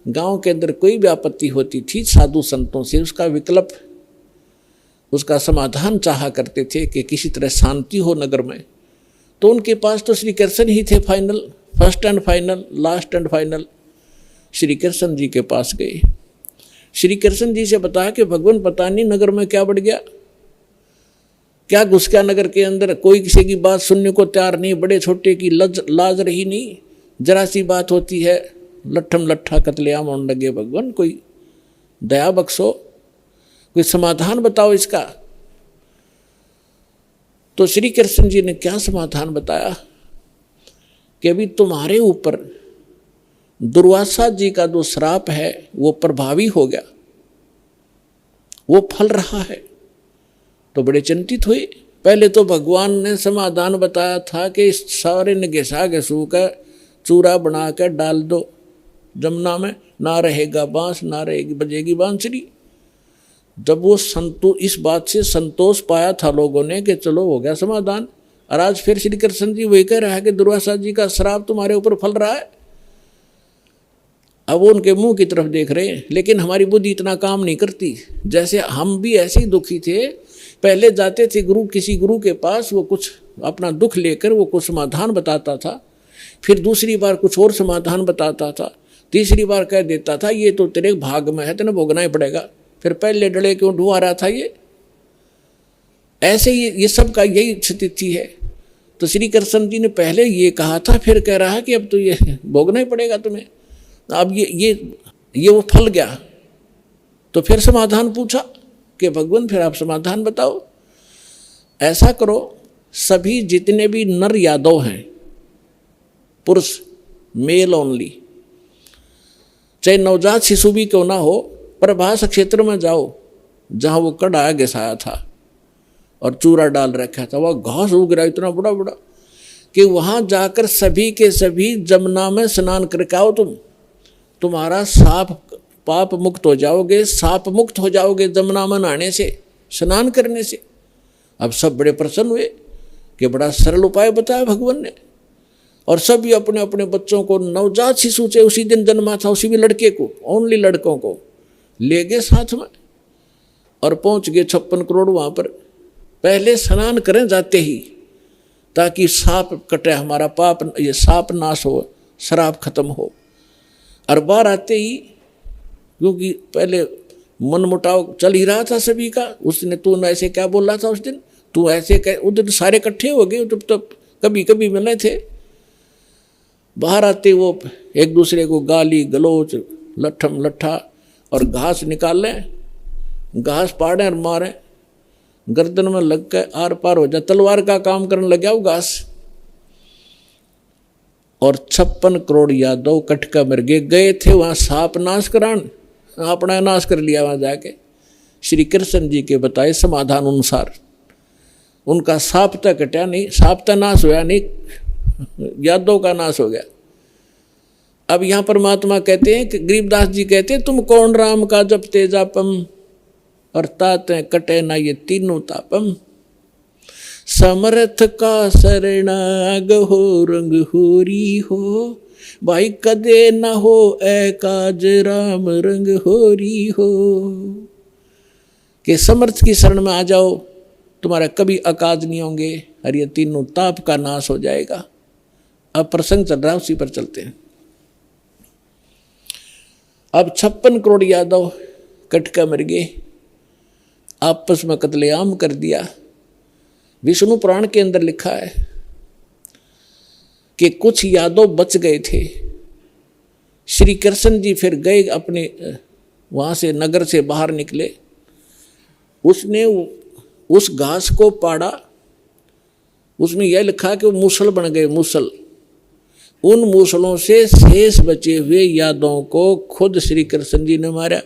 गांव के अंदर कोई भी आपत्ति होती थी, साधु संतों से उसका विकल्प, उसका समाधान चाहा करते थे कि किसी तरह शांति हो नगर में। तो उनके पास तो श्री कृष्ण ही थे final, first and final, last and final. Shri Krishna ji के पास गए। श्री कृष्ण जी से बताया कि भगवान पता नहीं नगर में क्या बढ़ गया, क्या घुस गया नगर के अंदर, कोई किसी की बात सुनने को तैयार नहीं, बड़े छोटे की लाज रही नहीं। जरा सी बात होती है लट्ठम लट्ठा कत्लेआम होने लगे। भगवान कोई दया बख्शो, कोई समाधान बताओ इसका। तो श्री कृष्ण जी ने क्या समाधान बताया कि अभी तुम्हारे ऊपर दुर्वासा जी का जो श्राप है वो प्रभावी हो गया, वो फल रहा है। तो बड़े चिंतित हुए। पहले तो भगवान ने समाधान बताया था कि सारे ने घिसा घिसू का चूरा बना कर डाल दो जमुना में, ना रहेगा बांस ना रहेगी बजेगी बांसुरी। जब वो इस बात से संतोष पाया था लोगों ने कि चलो हो गया समाधान, और आज फिर श्री कृष्ण जी वही कह रहा है कि दुर्वासा जी का श्राप तुम्हारे ऊपर फल रहा है। अब वो उनके मुंह की तरफ देख रहे हैं, लेकिन हमारी बुद्धि इतना काम नहीं करती। जैसे हम भी ऐसे ही दुखी थे, पहले जाते थे किसी गुरु के पास, वो कुछ अपना दुख लेकर वो कुछ समाधान बताता था, फिर दूसरी बार कुछ और समाधान बताता था, तीसरी बार कह देता था ये तो तेरे भाग में है, तेने भोगना ही पड़ेगा। फिर पहले डले क्यों ढुआ रहा था ये। ऐसे ही ये सब का यही स्थिति है। तो श्री कृष्ण जी ने पहले ये कहा था, फिर कह रहा है कि अब तो ये भोगना ही पड़ेगा तुम्हें। अब ये वो फल गया। तो फिर समाधान पूछा कि भगवान फिर आप समाधान बताओ। ऐसा करो, सभी जितने भी नर यादव हैं, पुरुष मेल ओनली, चाहे नवजात शिशु भी क्यों ना हो, प्रभास क्षेत्र में जाओ जहाँ वो कड़ा घिसाया था और चूरा डाल रखा था, वह घास उग रहा इतना बड़ा बड़ा कि वहाँ जाकर सभी के सभी जमुना में स्नान करके आओ। तुम्हारा पाप मुक्त हो जाओगे, साप मुक्त हो जाओगे जमुना में नहाने से, स्नान करने से। अब सब बड़े प्रसन्न हुए कि बड़ा सरल उपाय बताया भगवान ने। और सभी अपने अपने बच्चों को, नवजात शिशु से उसी दिन जन्मा था उसी भी लड़के को, ओनली लड़कों को ले गए साथ में और पहुंच गए 56 करोड़ वहाँ पर। पहले स्नान करें जाते ही, ताकि साप कटे, हमारा पाप, ये साप नाश हो, शराब खत्म हो। और बाहर आते ही, क्योंकि पहले मन मुटाव चल ही रहा था सभी का, उसने तू ऐसे क्या बोल रहा था उस दिन, तू ऐसे उस दिन सारे इकट्ठे हो गए, तो कभी कभी मिले थे। बाहर आते वो एक दूसरे को गाली गलोच लट्ठम लट्ठा और घास निकाल लें, घास पाड़ें और मारें, गर्दन में लग के आर पार हो जाए, तलवार का काम करने लग गया वो घास। और 56 करोड़ यादव कटका मर गए थे वहाँ साप नाश करान, अपना नाश कर लिया वहाँ जाके। श्री कृष्ण जी के बताए समाधान अनुसार उनका साप तक कटा नहीं, साप तक नाश होया नहीं, यादव का नाश हो गया। अब यहाँ परमात्मा कहते हैं कि गरीबदास जी कहते हैं, तुम कौन राम का जपते जापम और ताते कटे ना ये तीनों तापम। समर्थ का शरणाग हो रंग होरी हो, भाई कदे न हो एकाज राम रंग होरी हो। कि समर्थ की शरण में आ जाओ, तुम्हारा कभी अकाज नहीं होंगे और ये तीनों ताप का नाश हो जाएगा। अब प्रसंग चल रहा है, उसी पर चलते हैं। अब 56 करोड़ यादव कटका मर गए, आपस में कत्लेआम कर दिया। विष्णु पुराण के अंदर लिखा है कि कुछ यादव बच गए थे। श्री कृष्ण जी फिर गए अपने वहाँ से, नगर से बाहर निकले, उसने उस घास को पाड़ा, उसमें यह लिखा कि वो मूसल बन गए, मूसल। उन मूसलों से शेष बचे हुए यादवों को खुद श्री कृष्ण जी ने मारा,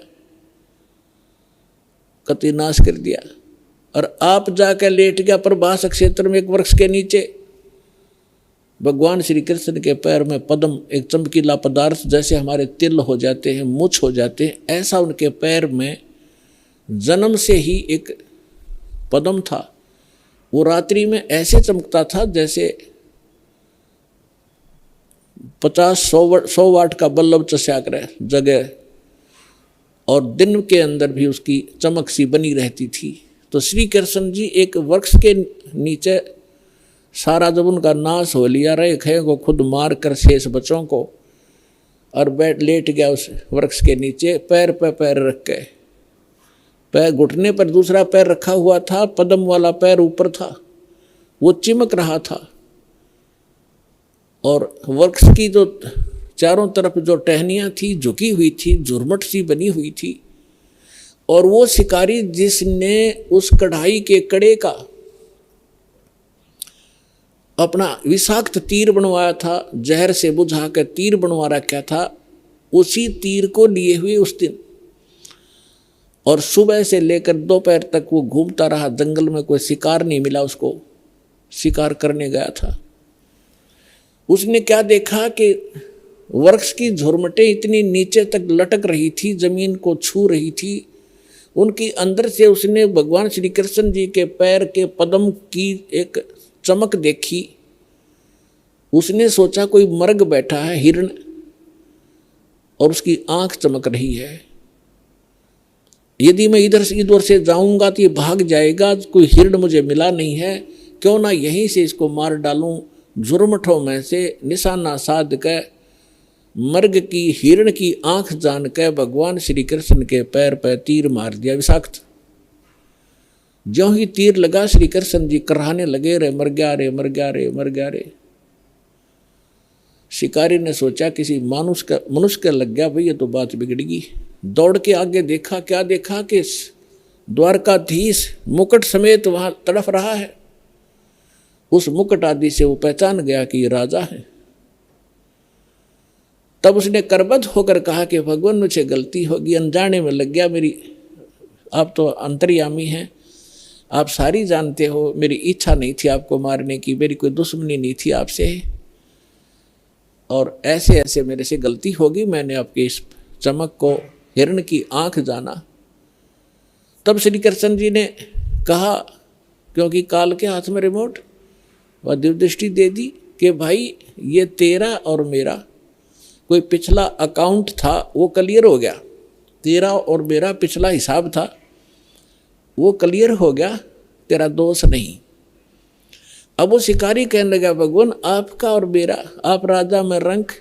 कति नाश कर दिया। और आप जाकर लेट गया प्रभास क्षेत्र में एक वृक्ष के नीचे। भगवान श्री कृष्ण के पैर में पद्म, एक चमकीला पदार्थ, जैसे हमारे तिल हो जाते हैं, मुछ हो जाते हैं, ऐसा उनके पैर में जन्म से ही एक पद्म था। वो रात्रि में ऐसे चमकता था जैसे 50-100 वाट का बल्ब चस्या करे जगह, और दिन के अंदर भी उसकी चमक सी बनी रहती थी। तो श्री कृष्ण जी एक वृक्ष के नीचे, सारा जब उनका नाश हो लिया, रहे खे को खुद मार कर शेष बच्चों को, और लेट गया उस वृक्ष के नीचे, पैर पे पैर रख के। पैर घुटने पर दूसरा पैर रखा हुआ था, पद्म वाला पैर ऊपर था, वो चिमक रहा था। और वृक्ष की जो चारों तरफ जो टहनियाँ थी झुकी हुई थी, झुरमट सी बनी हुई थी। और वो शिकारी जिसने उस कढ़ाई के कड़े का अपना विषाक्त तीर बनवाया था, जहर से बुझा कर तीर बनवा रखा था, उसी तीर को लिए हुए उस दिन और सुबह से लेकर दोपहर तक वो घूमता रहा। जंगल में कोई शिकार नहीं मिला उसको, शिकार करने गया था। उसने क्या देखा कि वृक्ष की झुरमटें इतनी नीचे तक लटक रही थी, जमीन को छू रही थी। उनकी अंदर से उसने भगवान श्री कृष्ण जी के पैर के पद्म की एक चमक देखी। उसने सोचा कोई मर्ग बैठा है, हिरण, और उसकी आंख चमक रही है। यदि मैं इधर से उधर से जाऊंगा तो ये भाग जाएगा, कोई हिरण मुझे मिला नहीं है, क्यों ना यहीं से इसको मार डालूं। झुरमठों में से निशाना साध कर मर्ग की हिरण की आंख जान कर भगवान श्री कृष्ण के पैर पर तीर मार दिया विषाक्त। ज्यों ही तीर लगा श्री कृष्ण जी कराहने लगे, रे मर गया रे, मर गया रे, मर गया रे। शिकारी ने सोचा किसी मनुष्य का लग गया, भाई ये तो बात बिगड़गी। दौड़ के आगे देखा, क्या देखा कि द्वारकाधीश मुकुट समेत वहां तड़फ रहा है। उस मुकुट आदि से वो पहचान गया कि ये राजा है। तब उसने करबद्ध होकर कहा कि भगवान मुझे गलती होगी, अनजाने में लग गया मेरी, आप तो अंतर्यामी हैं, आप सारी जानते हो, मेरी इच्छा नहीं थी आपको मारने की, मेरी कोई दुश्मनी नहीं थी आपसे, और ऐसे ऐसे मेरे से गलती होगी, मैंने आपके इस चमक को हिरण की आंख जाना। तब श्री कृष्ण जी ने कहा, क्योंकि काल के हाथ में रिमोट, वह दिव्यदृष्टि दे दी कि भाई ये तेरा और मेरा कोई पिछला अकाउंट था, वो क्लियर हो गया। तेरा और मेरा पिछला हिसाब था, वो क्लियर हो गया, तेरा दोष नहीं। अब वो शिकारी कहने लगा, भगवान आपका और मेरा, आप राजा में रंक,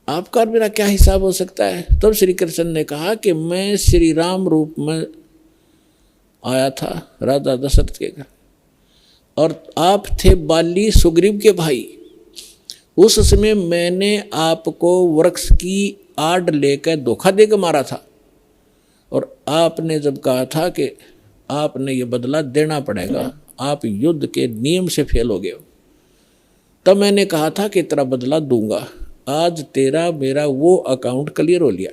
आपका और मेरा क्या हिसाब हो सकता है। तब श्री कृष्ण ने कहा कि मैं श्री राम रूप में आया था राजा दशरथ के घर, और आप थे बाली सुग्रीव के भाई। उस समय मैंने आपको वृक्ष की आड़ लेकर धोखा देकर मारा था, और आपने जब कहा था कि आपने ये बदला देना पड़ेगा, आप युद्ध के नियम से फेल हो गए हो, तब मैंने कहा था कि तेरा बदला दूंगा। आज तेरा मेरा वो अकाउंट क्लियर हो लिया।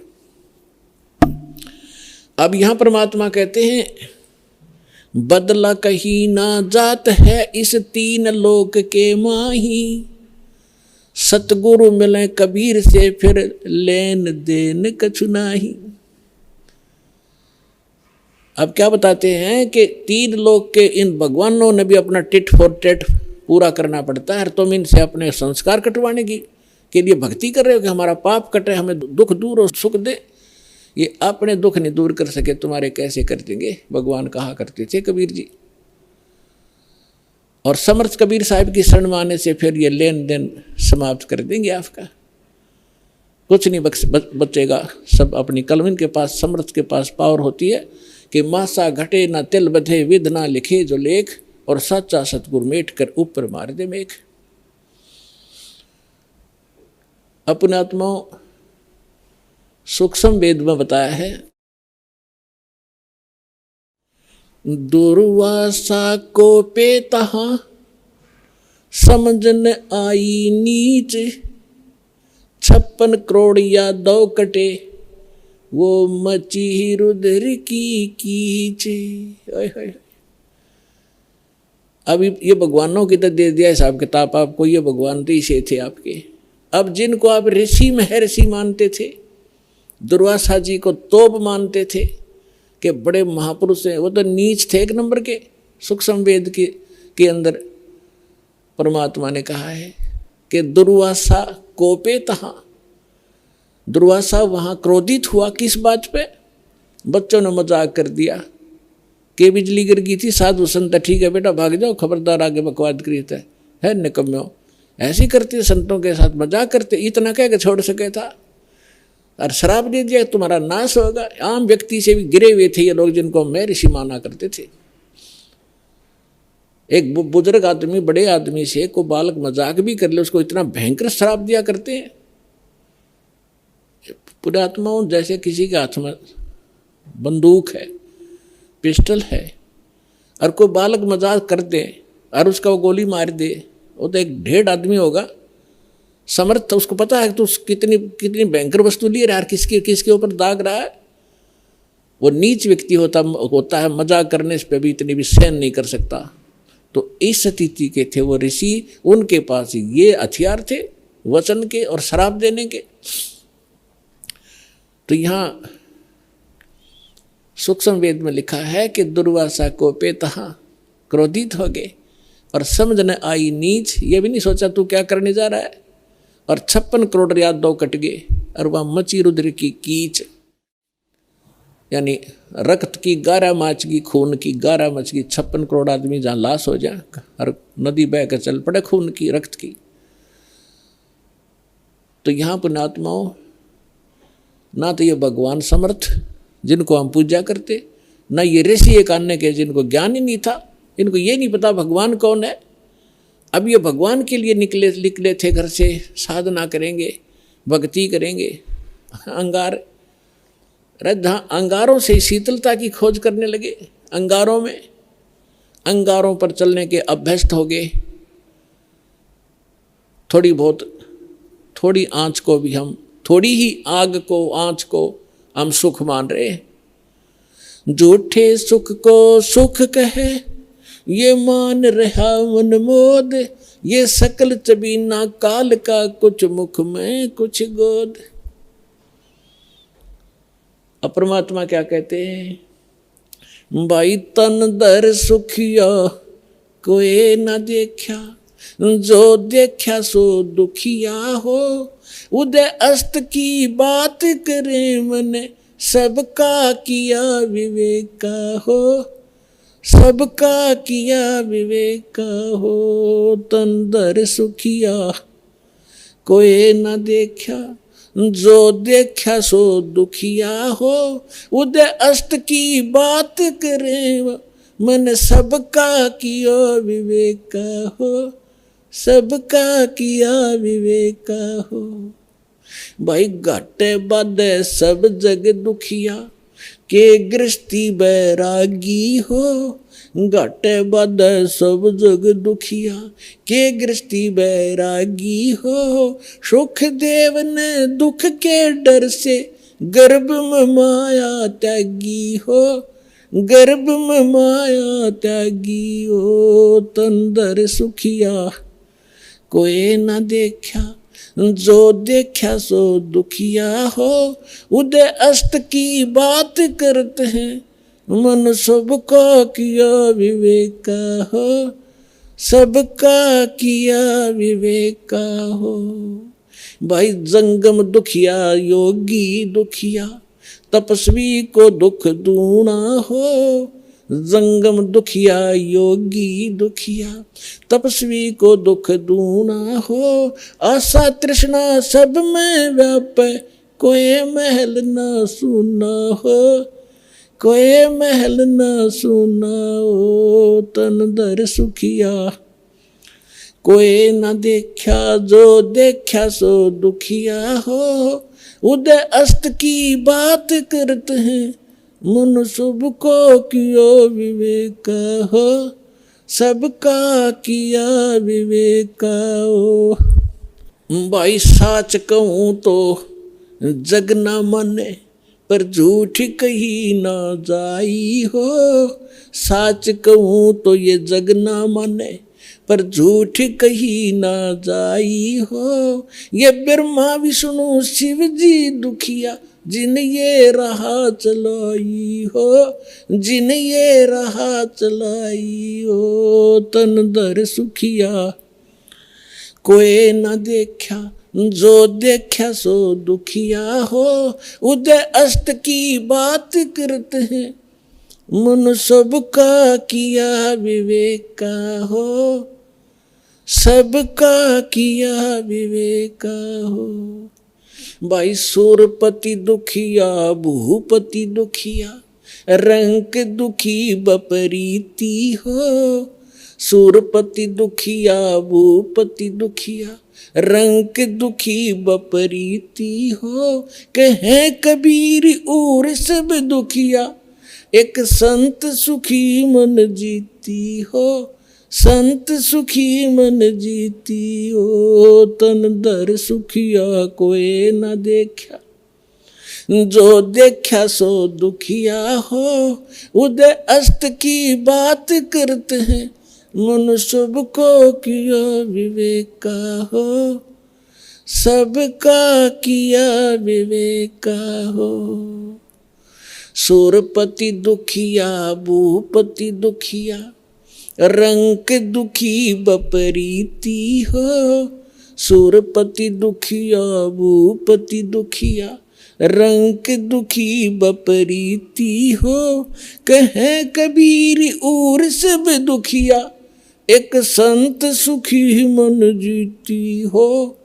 अब यहां परमात्मा कहते हैं, बदला कहीं ना जात है इस तीन लोक के माही, सतगुरु मिले कबीर से फिर लेन देन कछु नाही। अब क्या बताते हैं कि तीन लोक के इन भगवानों ने भी अपना टिट फॉर टेट पूरा करना पड़ता है। तुम इनसे अपने संस्कार कटवाने के लिए भक्ति कर रहे हो कि हमारा पाप कटे, हमें दुख दूर और सुख दे। ये अपने दुख नहीं दूर कर सके, तुम्हारे कैसे कर देंगे, भगवान कहा करते थे कबीर जी। और समर्थ कबीर साहब की शरण में आने से फिर ये लेन देन समाप्त कर देंगे आपका, कुछ नहीं बचेगा। सब अपनी कलम के पास, समर्थ के पास पावर होती है कि मासा घटे ना तिल बधे, विद ना लिखे जो लेख, और सच्चा सतगुर मेट कर ऊपर मार दे मेघ। अपने आत्मा सूक्ष्म वेद में बताया है, दुर्वासा को पे तहा समझन आई नीच, 56 करोड़ या 2 कटे वो मची रुद्र की कीच। अब ये भगवानों की तो दे दिया हिसाब किताब आपको, ये भगवान तो इसे थे आपके। अब जिनको आप ऋषि महर्षि मानते थे, दुर्वासा जी को तोप मानते थे कि बड़े महापुरुष हैं, वो तो नीच थे एक नंबर के। सूक्ष्म वेद के अंदर परमात्मा ने कहा है कि दुर्वासा कोपे तहा, दुर्वासा वहाँ क्रोधित हुआ। किस बात पे? बच्चों ने मजाक कर दिया कि बिजली गिर गई थी, साधु संत ठीक है बेटा भाग जाओ, खबरदार आगे बकवाद करी है निकम्यो। ऐसे करते संतों के साथ मजाक करते, इतना कह के छोड़ सके था। और श्राप दे दिया तुम्हारा नाश होगा। आम व्यक्ति से भी गिरे हुए थे ये लोग, जिनको मैं ऋषि माना करते थे। एक बुजुर्ग आदमी बड़े आदमी से को बालक मजाक भी कर ले, उसको इतना भयंकर श्राप दिया करते हैं। पुरात्माओं जैसे किसी के हाथ में बंदूक है, पिस्टल है, और कोई बालक मजाक कर दे और उसका वो गोली मार दे, वो तो एक ढेर आदमी होगा समर्थ, उसको पता है तो कितनी कितनी भयंकर वस्तु लिए रहा है, किसके ऊपर दाग रहा है। वो नीच व्यक्ति होता है, मजाक करने पे भी इतनी भी सहन नहीं कर सकता। तो इस स्थिति के थे वो ऋषि, उनके पास ये हथियार थे वचन के और श्राप देने के। तो यहाँ सूक्ष्म वेद में लिखा है कि दुर्वासा को पेतहा, क्रोधित हो गए और समझ न आई नीच, ये भी नहीं सोचा तू क्या करने जा रहा है, और 56 करोड़ यादव कट गए। और वह मची रुद्र की कीच, यानी रक्त की 11 माच की, खून की 11 मच की, 56 करोड़ आदमी जहाँ लाश हो जाए और नदी बह कर चल पड़े खून की, रक्त की। तो यहाँ पुण्यात्माओं, ना तो ये भगवान समर्थ जिनको हम पूजा करते, ना ये ऋषि एक अन्य के जिनको ज्ञान ही नहीं था, इनको ये नहीं पता भगवान कौन है। अब ये भगवान के लिए निकले थे घर से, साधना करेंगे, भक्ति करेंगे। अंगार, जहाँ अंगारों से शीतलता की खोज करने लगे, अंगारों पर चलने के अभ्यस्त हो गए। थोड़ी आँच को भी हम, थोड़ी ही आग को, आँच को हम सुख मान रहे। झूठे सुख को सुख कहे, ये मान रहा मन मोद, ये सकल चबीना काल का, कुछ मुख में कुछ गोद। अब परमात्मा क्या कहते हैं, भाई तन दर सुखिया कोई न देखा, जो देखा सो दुखिया हो, उदय अस्त की बात करे मन, सबका किया विवेका हो, सबका किया विवेका हो। तन दर सुखिया कोई न देखा, जो देखा सो दुखिया हो, उदय अस्त की बात करे मन, सबका किया विवेका हो, सबका किया विवेका हो। भाई घाटे बाधे सब जग दुखिया, के गृहस्थी बैरागी हो, घाटे बाधे सब जग दुखिया, के गृहस्थी बैरागी हो। सुख देव ने दुख के डर से, गर्भ में माया त्यागी हो, गर्भ में माया त्यागी हो। तन दर सुखिया कोई न देखा, जो देखा सो दुखिया हो, उदय अस्त की बात करते हैं मन, सबका किया विवेका हो, सबका किया विवेका हो। भाई जंगम दुखिया योगी दुखिया, तपस्वी को दुख दूना हो, जंगम दुखिया योगी दुखिया, तपस्वी को दुख दूना हो। आशा तृष्णा सब में व्यापे, कोई महल न सुना हो, कोई महल न सुना हो। तन दर सुखिया कोई न देखा, जो देखा सो दुखिया हो, उदय अस्त की बात करते हैं मन, सबको किया विवेका हो, सबका किया विवेका हो। भाई साच कहूँ तो जग न माने, पर झूठ कही ना जाई हो। साच कहूँ तो ये जग न माने, पर झूठ कही ना जाई हो। ये ब्रह्मा विष्णु शिव जी दुखिया, जिन ये राह चलाई हो, जिन ये राह चलाई हो। तन दर सुखिया कोई न देखा, जो देखा सो दुखिया हो। उदय अस्त की बात करते हैं मन, सबका किया विवेका हो, सबका किया विवेका हो। भाई सूरपति दुखिया भूपति दुखिया, रंक दुखी बपरीती हो। सूरपति दुखिया भूपति दुखिया, रंक दुखी बपरीती हो। कहे कबीर और सब दुखिया, एक संत सुखी मन जीती हो। संत सुखी मन जीती हो, तन दर सुखिया कोई न देखा। जो देखा सो दुखिया हो, उदय अस्त की बात करते हैं। मन सबको किया विवेका हो, सबका किया विवेका हो। सूरपति दुखिया भूपति दुखिया, रंक दुखी बपरीती हो। सूरपति दुखिया भूपति दुखिया, रंक दुखी बपरीती हो। कहे कबीर और सब दुखिया, एक संत सुखी मन जीती हो।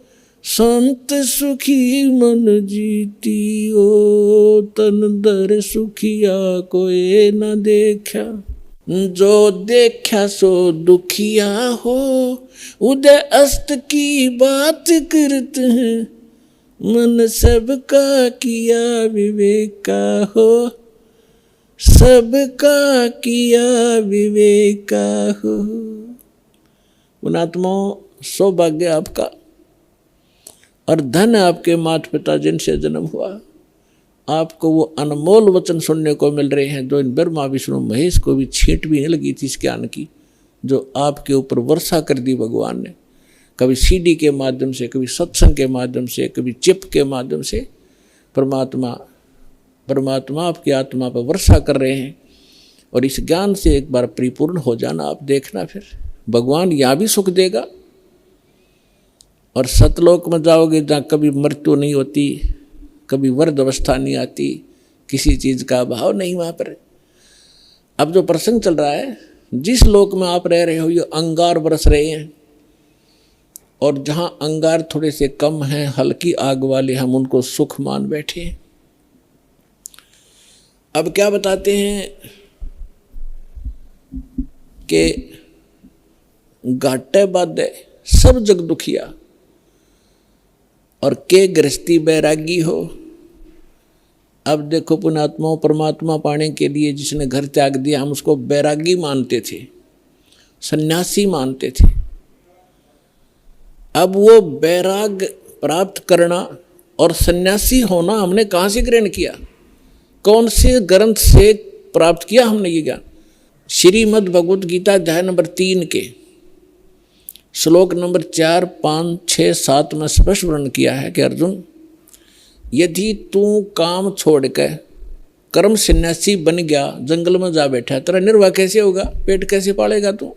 संत सुखी मन जीती हो, तन दर सुखिया कोई न देखा। जो देखा सो दुखिया हो, उदय अस्त की बात करते हैं। मन सबका किया विवेका हो, सबका किया विवेका हो। पुणात्माओं, सौभाग्य आपका और धन आपके माता पिता जिनसे जन्म हुआ। आपको वो अनमोल वचन सुनने को मिल रहे हैं जो इन ब्रह्मा विष्णु महेश को भी छींट भी नहीं लगी थी इस ज्ञान की, जो आपके ऊपर वर्षा कर दी भगवान ने। कभी सीडी के माध्यम से, कभी सत्संग के माध्यम से, कभी चिप के माध्यम से परमात्मा आपकी आत्मा पर वर्षा कर रहे हैं। और इस ज्ञान से एक बार परिपूर्ण हो जाना, आप देखना फिर भगवान यहाँ भी सुख देगा और सतलोक में जाओगे जहाँ कभी मृत्यु नहीं होती, कभी वृद्ध अवस्था नहीं आती, किसी चीज़ का अभाव नहीं वहाँ पर। अब जो प्रसंग चल रहा है, जिस लोक में आप रह रहे हो ये अंगार बरस रहे हैं, और जहाँ अंगार थोड़े से कम हैं, हल्की आग वाले, हम उनको सुख मान बैठे हैं। अब क्या बताते हैं कि घाटे बाधे सब जग दुखिया, और के गृहस्थी बैरागी हो। अब देखो पुणात्माओं, परमात्मा पाने के लिए जिसने घर त्याग दिया, हम उसको बैरागी मानते थे, सन्यासी मानते थे। अब वो बैराग प्राप्त करना और सन्यासी होना हमने कहाँ से ग्रहण किया, कौन से ग्रंथ से प्राप्त किया हमने ये ज्ञान? श्रीमद् भगवत गीता अध्याय नंबर 3 के श्लोक नंबर 4, 5, 6, 7 में स्पष्ट वर्णन किया है कि अर्जुन, यदि तू काम छोड़कर कर्म सन्यासी बन गया, जंगल में जा बैठा, तेरा निर्वाह कैसे होगा, पेट कैसे पालेगा तू?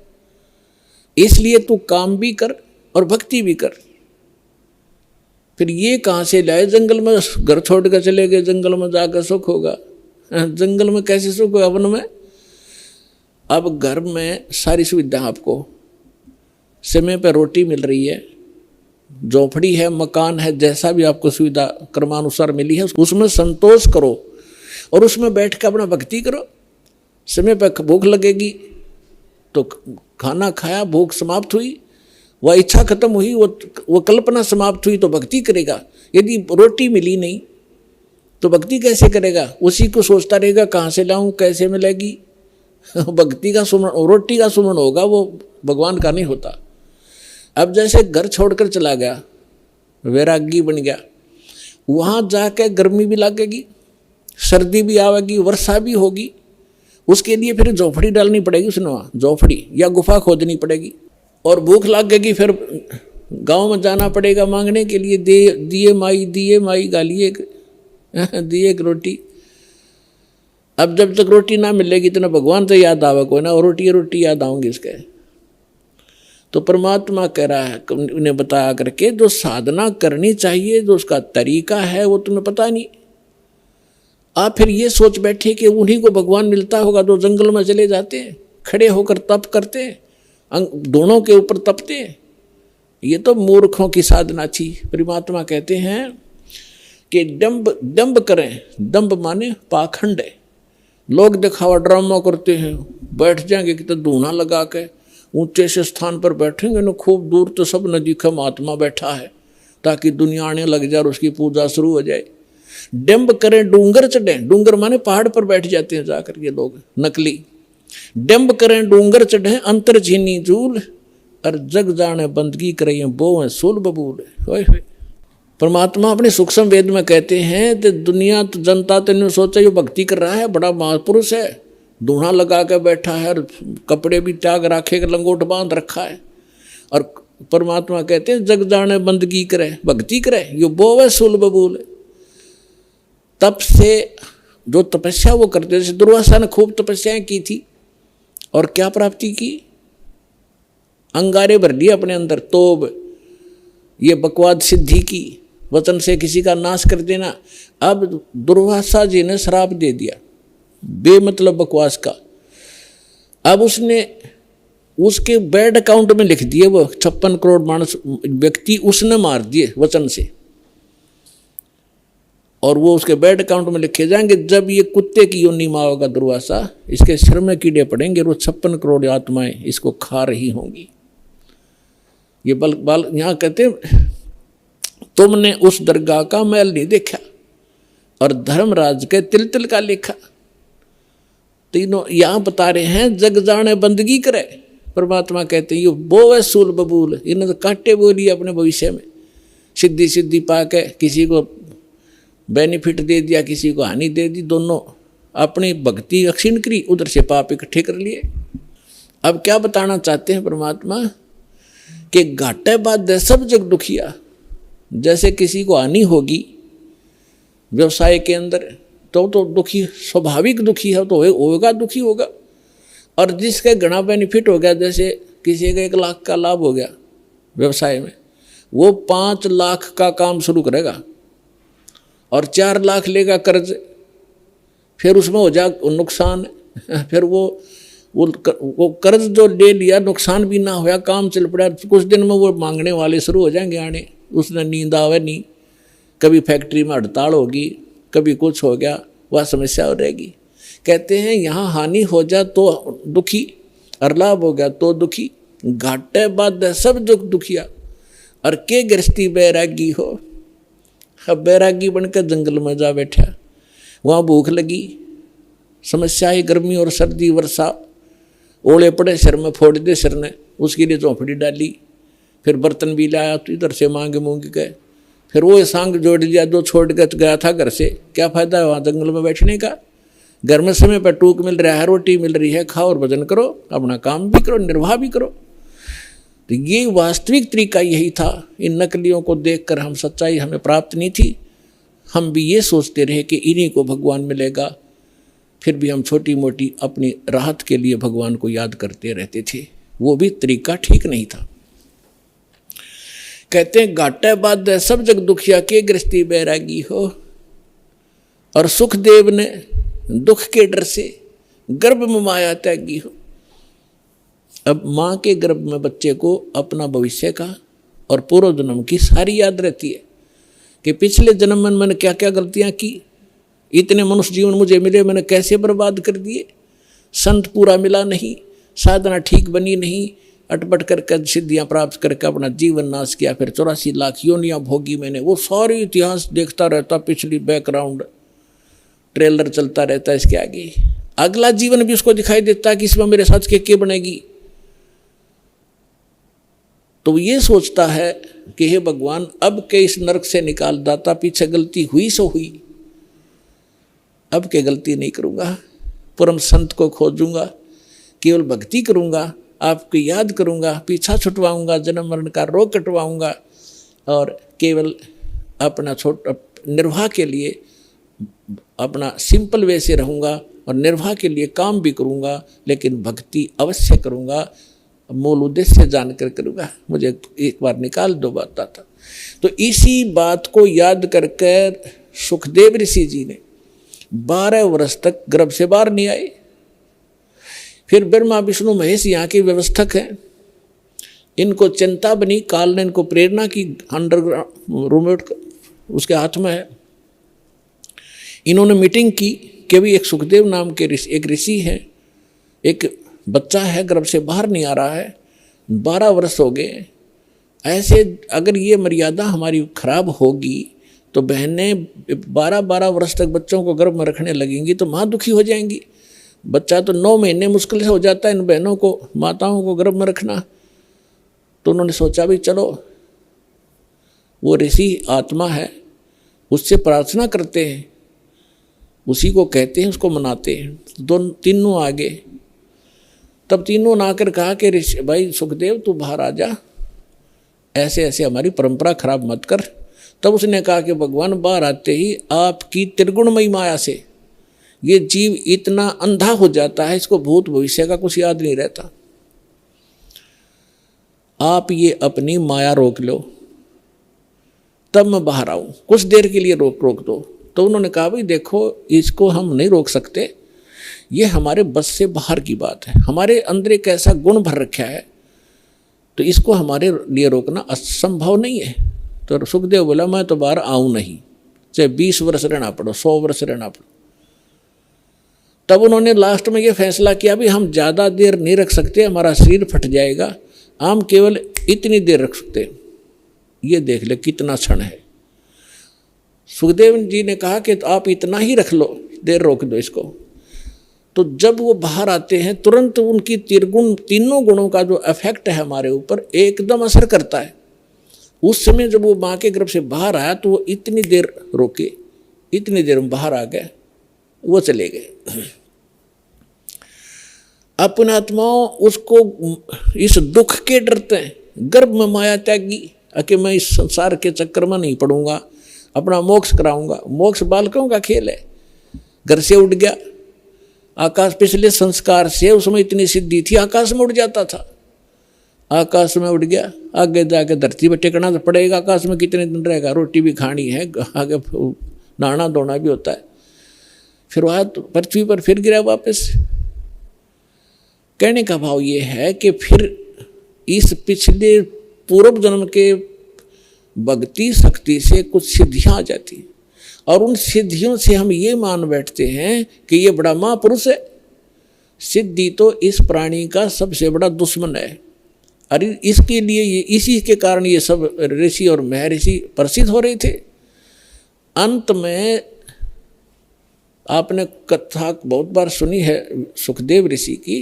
इसलिए तू काम भी कर और भक्ति भी कर। फिर ये कहाँ से लाए, जंगल में घर छोड़ कर चले गए, जंगल में जाकर सुख होगा? जंगल में कैसे सुख होगा वन में? अब घर में सारी सुविधा आपको, समय पर रोटी मिल रही है, झोपड़ी है, मकान है, जैसा भी आपको सुविधा क्रमानुसार मिली है उसमें संतोष करो और उसमें बैठ कर अपना भक्ति करो। समय पर भूख लगेगी तो खाना खाया, भूख समाप्त हुई, वह इच्छा खत्म हुई, वो कल्पना समाप्त हुई तो भक्ति करेगा। यदि रोटी मिली नहीं तो भक्ति कैसे करेगा? उसी को सोचता रहेगा कहाँ से लाऊं, कैसे मिलेगी। भक्ति का सुमन, रोटी का सुमन होगा, वो भगवान का नहीं होता। अब जैसे घर छोड़कर चला गया, वैरागी बन गया, वहाँ जाकर गर्मी भी लगेगी, सर्दी भी आवेगी, वर्षा भी होगी, उसके लिए फिर झोपड़ी डालनी पड़ेगी, उसने वहाँ झोपड़ी या गुफा खोदनी पड़ेगी। और भूख लगेगी, फिर गांव में जाना पड़ेगा मांगने के लिए, दिए माई गालिए दिए एक रोटी। अब जब तक रोटी ना मिलेगी तो ना भगवान तो याद आवे कोई ना, और रोटी याद आऊंगी इसके। तो परमात्मा कह रहा है, उन्हें बताया करके जो साधना करनी चाहिए, जो उसका तरीका है, वो तुम्हें पता नहीं। आप फिर ये सोच बैठे कि उन्हीं को भगवान मिलता होगा जो जंगल में चले जाते हैं, खड़े होकर तप करते, दोनों के ऊपर तपते। ये तो मूर्खों की साधना थी। परमात्मा कहते हैं कि दंभ करें। दंभ माने पाखंड है। लोग दिखावा ड्रामा करते हैं, बैठ जाएंगे कि तो धूना लगा के ऊंचे से स्थान पर बैठेंगे ना, खूब दूर तो सब न दिखे महात्मा बैठा है, ताकि दुनिया आने लग जाए और उसकी पूजा शुरू हो जाए। डंब करें डूंगर चढ़ें, डूंगर माने पहाड़ पर बैठ जाते हैं जाकर ये लोग नकली। डंब करें डूंगर चढ़ें अंतर झीनी झूल, और जग जाने बंदगी करें बो सूल बबूल। परमात्मा अपने सूक्ष्म वेद में कहते हैं कि दुनिया तो जनता तो सोचा ये भक्ति कर रहा है, बड़ा महापुरुष है, दूना लगा के बैठा है और कपड़े भी त्याग रखे, लंगोट बांध रखा है। और परमात्मा कहते हैं जग जाने बंदगी करे भक्ति करे यो बोवे सूल बबूल। तप से जो तपस्या वो करते, जैसे दुर्वासा ने खूब तपस्याएं की थी और क्या प्राप्ति की, अंगारे भर लिए अपने अंदर, तोब ये बकवाद सिद्धि की, वचन से किसी का नाश कर देना। अब दुर्वासा जी ने श्राप दे दिया बेमतलब बकवास का। अब उसने उसके बैड अकाउंट में लिख दिए वो 56 करोड़ मानस व्यक्ति उसने मार दिए वचन से, और वो उसके बैड अकाउंट में लिखे जाएंगे। जब ये कुत्ते की योनि माँ होगा दुर्वासा, इसके सिर में कीड़े पड़ेंगे, वो 56 करोड़ आत्माएं इसको खा रही होंगी। ये बाल यहाँ कहते तुमने उस दरगाह का मैल नहीं देखा और धर्मराज के तिल तिल का लिखा। तीनों यहां बता रहे हैं जग जाने बंदगी करे। परमात्मा कहते हैं ये बोवे सूल बबूल, इन्होंने तो काटे बोली अपने भविष्य में, सिद्धि सिद्धि पाके किसी को बेनिफिट दे दिया, किसी को हानि दे दी, दोनों अपनी भक्ति अक्षीण करी, उधर से पाप इकट्ठे कर लिए। अब क्या बताना चाहते हैं परमात्मा कि घाटे बाद सब जग दुखिया। जैसे किसी को हानि होगी व्यवसाय के अंदर तो दुखी, स्वाभाविक दुखी है तो होगा, दुखी होगा। और जिसके घना बेनिफिट हो गया, जैसे किसी का 1 लाख का लाभ हो गया व्यवसाय में, वो 5 लाख का काम शुरू करेगा और 4 लाख लेगा कर्ज, फिर उसमें हो जा नुकसान। फिर वो कर्ज जो ले लिया नुकसान भी ना होया, काम चल पड़ा, कुछ दिन में वो मांगने वाले शुरू हो जाएंगे आने, उसने नींद आवे नहीं, कभी फैक्ट्री में हड़ताल होगी, कभी कुछ हो गया, वह समस्या हो रहेगी। कहते हैं यहाँ हानि हो जा तो दुखी और लाभ हो गया तो दुखी, घाटे बाद सब दुखिया। और के गृहस्थी बैरागी हो, अब बैरागी बनकर जंगल में जा बैठा, वहाँ भूख लगी, समस्या है गर्मी और सर्दी वर्षा, ओले पड़े सिर में, फोड़ दे सिर ने, उसके लिए झोंपड़ी डाली, फिर बर्तन भी लाया तो इधर से मांगे मूंग गए, फिर वो सांग जोड़ लिया जो छोड़ के गया था घर से। क्या फायदा है वहाँ जंगल में बैठने का, घर में समय पर टूक मिल रहा है, रोटी मिल रही है, खाओ और भजन करो, अपना काम भी करो, निर्वाह भी करो। तो ये वास्तविक तरीका यही था। इन नकलियों को देखकर हम सच्चाई हमें प्राप्त नहीं थी, हम भी ये सोचते रहे कि इन्हीं को भगवान मिलेगा, फिर भी हम छोटी मोटी अपनी राहत के लिए भगवान को याद करते रहते थे। वो भी तरीका ठीक नहीं था। कहते हैं घाटे बाद सब जग दुखिया के गृहस्थी बैरागी हो। और सुखदेव ने दुख के डर से गर्भ में माया त्यागी हो। अब माँ के गर्भ में बच्चे को अपना भविष्य का और पूर्व जन्म की सारी याद रहती है कि पिछले जन्म में मैंने क्या क्या गलतियाँ की, इतने मनुष्य जीवन मुझे मिले, मैंने कैसे बर्बाद कर दिए, संत पूरा मिला नहीं, साधना ठीक बनी नहीं, अटपट करके सिद्धियाँ प्राप्त करके अपना जीवन नाश किया, फिर 84 लाख योनियाँ भोगी मैंने। वो सारी इतिहास देखता रहता, पिछली बैकग्राउंड ट्रेलर चलता रहता है इसके आगे, अगला जीवन भी उसको दिखाई देता कि इसमें मेरे साथ क्या बनेगी। तो ये सोचता है कि हे भगवान अब के इस नरक से निकाल दाता, पीछे गलती हुई सो हुई, अब के गलती नहीं करूँगा, परम संत को खोजूंगा, केवल भक्ति करूँगा, आपको याद करूँगा, पीछा छुटवाऊँगा, जन्म मरण का रोग कटवाऊँगा और केवल अपना निर्वाह के लिए अपना सिंपल वे से रहूँगा और निर्वाह के लिए काम भी करूँगा, लेकिन भक्ति अवश्य करूँगा, मूल उद्देश्य जानकर करूँगा, मुझे एक बार निकाल दो बात आता। तो इसी बात को याद करके सुखदेव ऋषि जी ने 12 वर्ष तक गर्भ से बाहर नहीं आए। फिर ब्रह्मा विष्णु महेश यहाँ के व्यवस्थक हैं, इनको चिंता बनी, काल ने इनको प्रेरणा की, अंडरग्राउंड रूम उसके हाथ में है, इन्होंने मीटिंग की कि भी एक सुखदेव नाम के एक ऋषि है, एक बच्चा है गर्भ से बाहर नहीं आ रहा है, 12 वर्ष हो गए, ऐसे अगर ये मर्यादा हमारी खराब होगी तो बहनें 12-12 वर्ष तक बच्चों को गर्भ में रखने लगेंगी तो माँ दुखी हो जाएंगी। बच्चा तो 9 महीने मुश्किल से हो जाता है इन बहनों को, माताओं को गर्भ में रखना। तो उन्होंने सोचा भी चलो वो ऋषि आत्मा है, उससे प्रार्थना करते हैं, उसी को कहते हैं, उसको मनाते हैं। तीनों आ गए। तब तीनों ने आकर कहा कि ऋषि भाई सुखदेव तू बाहर आ जा, ऐसे ऐसे हमारी परंपरा खराब मत कर। तब उसने कहा कि भगवान बाहर आते ही आपकी त्रिगुणमयी माया से ये जीव इतना अंधा हो जाता है, इसको भूत भविष्य का कुछ याद नहीं रहता। आप ये अपनी माया रोक लो, तब मैं बाहर आऊं, कुछ देर के लिए रोक दो। तो उन्होंने कहा भाई देखो इसको हम नहीं रोक सकते, ये हमारे बस से बाहर की बात है, हमारे अंदर एक ऐसा गुण भर रखा है तो इसको हमारे लिए रोकना असंभव नहीं है। तो सुखदेव बोला मैं तो बाहर आऊं नहीं, चाहे 20 वर्ष रहना पड़ो, 100 वर्ष रहना पड़ो। तब उन्होंने लास्ट में ये फैसला किया भी हम ज़्यादा देर नहीं रख सकते, हमारा शरीर फट जाएगा, हम केवल इतनी देर रख सकते। ये देख ले कितना क्षण है। सुखदेव जी ने कहा कि आप इतना ही रख लो, देर रोक दो इसको। तो जब वो बाहर आते हैं तुरंत उनकी तीनों गुणों का जो इफेक्ट है हमारे ऊपर एकदम असर करता है। उस समय जब वो माँ के गर्भ से बाहर आया तो वो इतनी देर रोके, इतनी देर में बाहर आ गए, वो चले गए। अपने आत्माओं उसको इस दुख के डरते हैं, गर्भ में माया त्यागी कि मैं इस संसार के चक्कर में नहीं पड़ूंगा, अपना मोक्ष कराऊंगा। मोक्ष बालकों का खेल है। घर से उठ गया आकाश, पिछले संस्कार से उसमें इतनी सिद्धि थी आकाश में उड़ जाता था, आकाश में उड़ गया, आगे जाके धरती पर टेकना तो पड़ेगा, आकाश में कितने दिन रहेगा, रोटी भी खानी है, आगे नहाना धोना भी होता है, फिर वहाँ पृथ्वी पर फिर गिरा वापस। कहने का भाव ये है कि फिर इस पिछले पूर्व जन्म के भक्ति शक्ति से कुछ सिद्धियां आ जाती और उन सिद्धियों से हम ये मान बैठते हैं कि ये बड़ा महापुरुष है। सिद्धि तो इस प्राणी का सबसे बड़ा दुश्मन है। अरे इसके लिए ये, इसी के कारण ये सब ऋषि और महर्षि प्रसिद्ध हो रहे थे। अंत में आपने कथा बहुत बार सुनी है सुखदेव ऋषि की।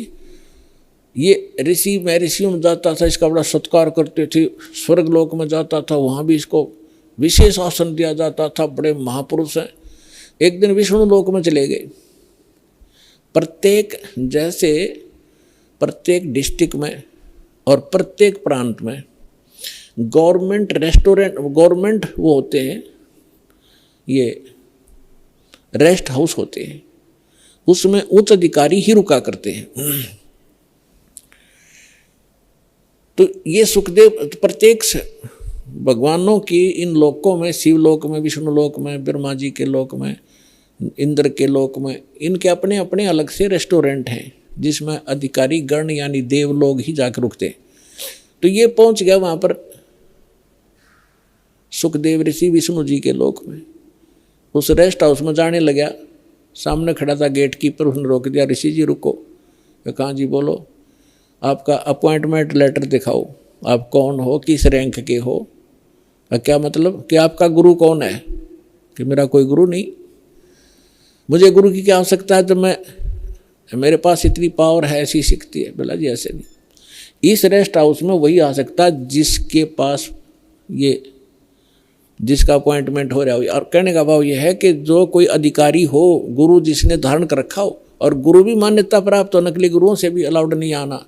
ये ऋषि महर्षियों में जाता था, इसका बड़ा सत्कार करते थे, स्वर्ग लोक में जाता था, वहाँ भी इसको विशेष आसन दिया जाता था, बड़े महापुरुष हैं। एक दिन विष्णु लोक में चले गए। प्रत्येक डिस्ट्रिक्ट में और प्रत्येक प्रांत में गवर्नमेंट रेस्टोरेंट, गवर्नमेंट वो होते हैं, ये रेस्ट हाउस होते हैं, उसमें उच्च अधिकारी ही रुका करते हैं। तो ये सुखदेव प्रत्येक भगवानों की इन लोकों में, शिवलोक में, विष्णु लोक में, ब्रह्मा जी के लोक में, इंद्र के लोक में, इनके अपने अपने अलग से रेस्टोरेंट हैं जिसमें अधिकारी गण यानी देव लोग ही जाकर रुकते। तो ये पहुंच गया वहाँ पर सुखदेव ऋषि विष्णु जी के लोक में। उस रेस्ट हाउस में जाने लगा, सामने खड़ा था गेट कीपर, उसने रोक दिया, ऋषि जी रुको। कहाँ जी बोलो, आपका अपॉइंटमेंट लेटर दिखाओ, आप कौन हो, किस रैंक के हो। क्या मतलब कि आपका गुरु कौन है? कि मेरा कोई गुरु नहीं, मुझे गुरु की क्या आवश्यकता है, तो मेरे पास इतनी पावर है, ऐसी सिखती है। बोला जी ऐसे नहीं, इस रेस्ट हाउस में वही आ सकता है जिसके पास ये, जिसका अपॉइंटमेंट हो रहा हो। और कहने का भाव यह है कि जो कोई अधिकारी हो, गुरु जिसने धारण कर रखा हो, और गुरु भी मान्यता प्राप्त हो, नकली गुरुओं से भी अलाउड नहीं आना,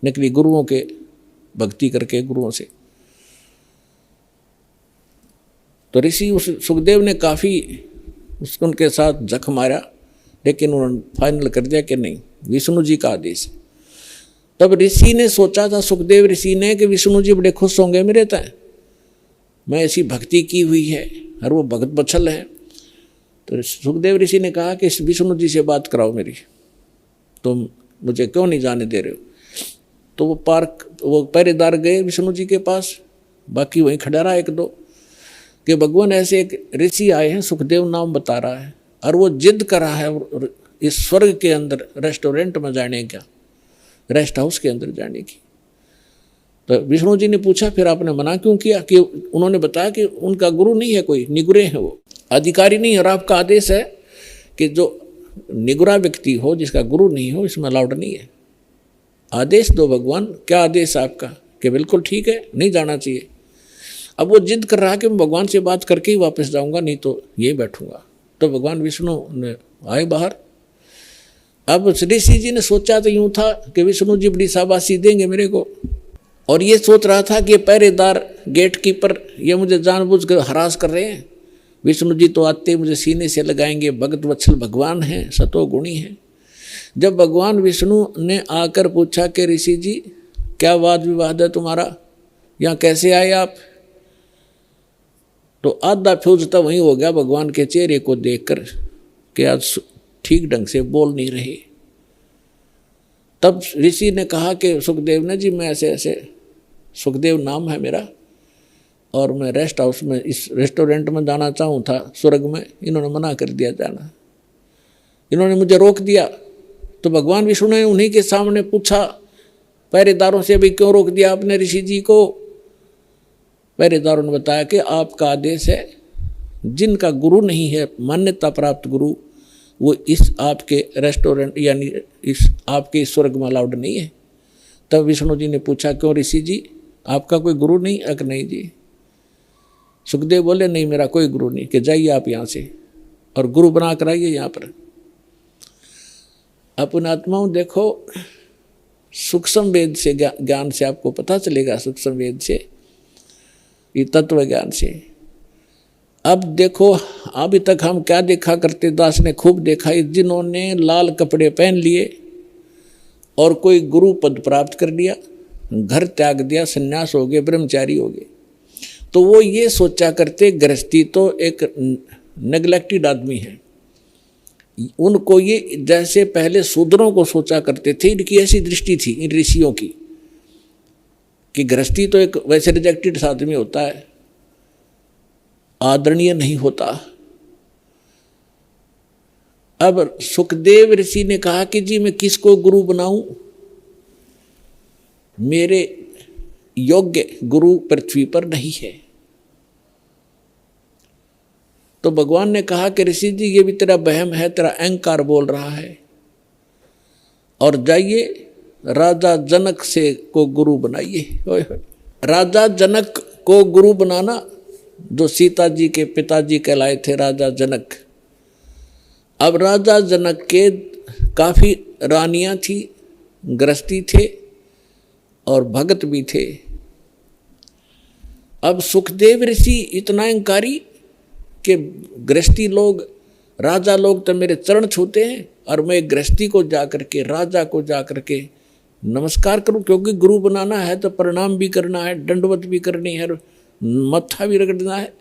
नकली गुरुओं के भक्ति करके गुरुओं से। तो ऋषि उस सुखदेव ने काफ़ी उनके साथ जख मारा, लेकिन उन्होंने फाइनल कर दिया कि नहीं, विष्णु जी का आदेश है। तब ऋषि ने सोचा था, सुखदेव ऋषि ने, कि विष्णु जी बड़े खुश होंगे मेरे तय, मैं ऐसी भक्ति की हुई है और वो भगत बछल है। तो सुखदेव ऋषि ने कहा कि विष्णु जी से बात कराओ मेरी, तुम मुझे क्यों नहीं जाने दे रहे हो। तो वो पहरेदार गए विष्णु जी के पास, बाकी वहीं खड़ा रहा एक दो, कि भगवान ऐसे एक ऋषि आए हैं, सुखदेव नाम बता रहा है, और वो जिद कर रहा है इस स्वर्ग के अंदर रेस्टोरेंट में जाने का, रेस्ट हाउस के अंदर जाने की। तो विष्णु जी ने पूछा फिर आपने मना क्यों किया? कि उन्होंने बताया कि उनका गुरु नहीं है, कोई निगुरे हैं, वो अधिकारी नहीं है, और आपका आदेश है कि जो निगुरा व्यक्ति हो जिसका गुरु नहीं हो इसमें अलाउड नहीं है। आदेश दो भगवान, क्या आदेश आपका? कि बिल्कुल ठीक है, नहीं जाना चाहिए। अब वो जिद कर रहा है कि मैं भगवान से बात करके ही वापस जाऊंगा, नहीं तो यही बैठूंगा। तो भगवान विष्णु ने आए बाहर। अब ऋषि जी ने सोचा तो यूं था कि विष्णु जी बड़ी शाबाशी देंगे मेरे को, और ये सोच रहा था कि पहरेदार गेट कीपर ये मुझे जानबूझ कर हरास कर रहे हैं। विष्णु जी तो आते मुझे सीने से लगाएंगे, भगत वत्सल भगवान हैं, सतो गुणी हैं। जब भगवान विष्णु ने आकर पूछा कि ऋषि जी क्या वाद विवाद है तुम्हारा, यहाँ कैसे आए आप, तो आधा फ्यूज तो वहीं हो गया भगवान के चेहरे को देखकर कि आज ठीक ढंग से बोल नहीं रहे। तब ऋषि ने कहा कि सुखदेव ने जी मैं ऐसे ऐसे, सुखदेव नाम है मेरा, और मैं रेस्ट हाउस में इस रेस्टोरेंट में जाना चाहूँ था स्वर्ग में, इन्होंने मना कर दिया जाना, इन्होंने मुझे रोक दिया। तो भगवान विष्णु ने उन्हीं के सामने पूछा पहरेदारों से, भी क्यों रोक दिया आपने ऋषि जी को? पहरेदारों ने बताया कि आपका आदेश है, जिनका गुरु नहीं है, मान्यता प्राप्त गुरु, वो इस आपके रेस्टोरेंट यानी इस आपके स्वर्ग में अलाउड नहीं है। तब विष्णु जी ने पूछा क्यों ऋषि जी, आपका कोई गुरु नहीं? अक नहीं जी। सुखदेव बोले नहीं मेरा कोई गुरु नहीं, कि जाइए आप यहाँ से और गुरु बना कर आइए यहाँ पर। अपने आत्माओं देखो, सूक्ष्म वेद से ज्ञान से आपको पता चलेगा, सूक्ष्म वेद से, ये तत्व ज्ञान से। अब देखो अभी तक हम क्या देखा करते, दास ने खूब देखा, जिन्होंने लाल कपड़े पहन लिए और कोई गुरु पद प्राप्त कर लिया, घर त्याग दिया, सन्यास हो गए, ब्रह्मचारी हो गए, तो वो ये सोचा करते गृहस्थी तो एक नेग्लेक्टेड आदमी है। उनको ये जैसे पहले शूद्रों को सोचा करते थे, इनकी ऐसी दृष्टि थी इन ऋषियों की कि गृहस्थी तो एक वैसे रिजेक्टेड आदमी होता है, आदरणीय नहीं होता। अब सुखदेव ऋषि ने कहा कि जी मैं किसको गुरु बनाऊं, मेरे योग्य गुरु पृथ्वी पर नहीं है। तो भगवान ने कहा कि ऋषि जी ये भी तेरा वहम है, तेरा अहंकार बोल रहा है, और जाइए राजा जनक से को गुरु बनाइए। राजा जनक को गुरु बनाना, जो सीता जी के पिताजी कहलाए थे राजा जनक। अब राजा जनक के काफ़ी रानियां थी, गृहस्थी थे और भगत भी थे। अब सुखदेव ऋषि इतना अहंकारी कि गृहस्थी लोग, राजा लोग तो मेरे चरण छूते हैं, और मैं गृहस्थी को जाकर के, राजा को जाकर के नमस्कार करूं, क्योंकि गुरु बनाना है तो प्रणाम भी करना है, दंडवत भी करनी है, मत्था भी रगड़ना है।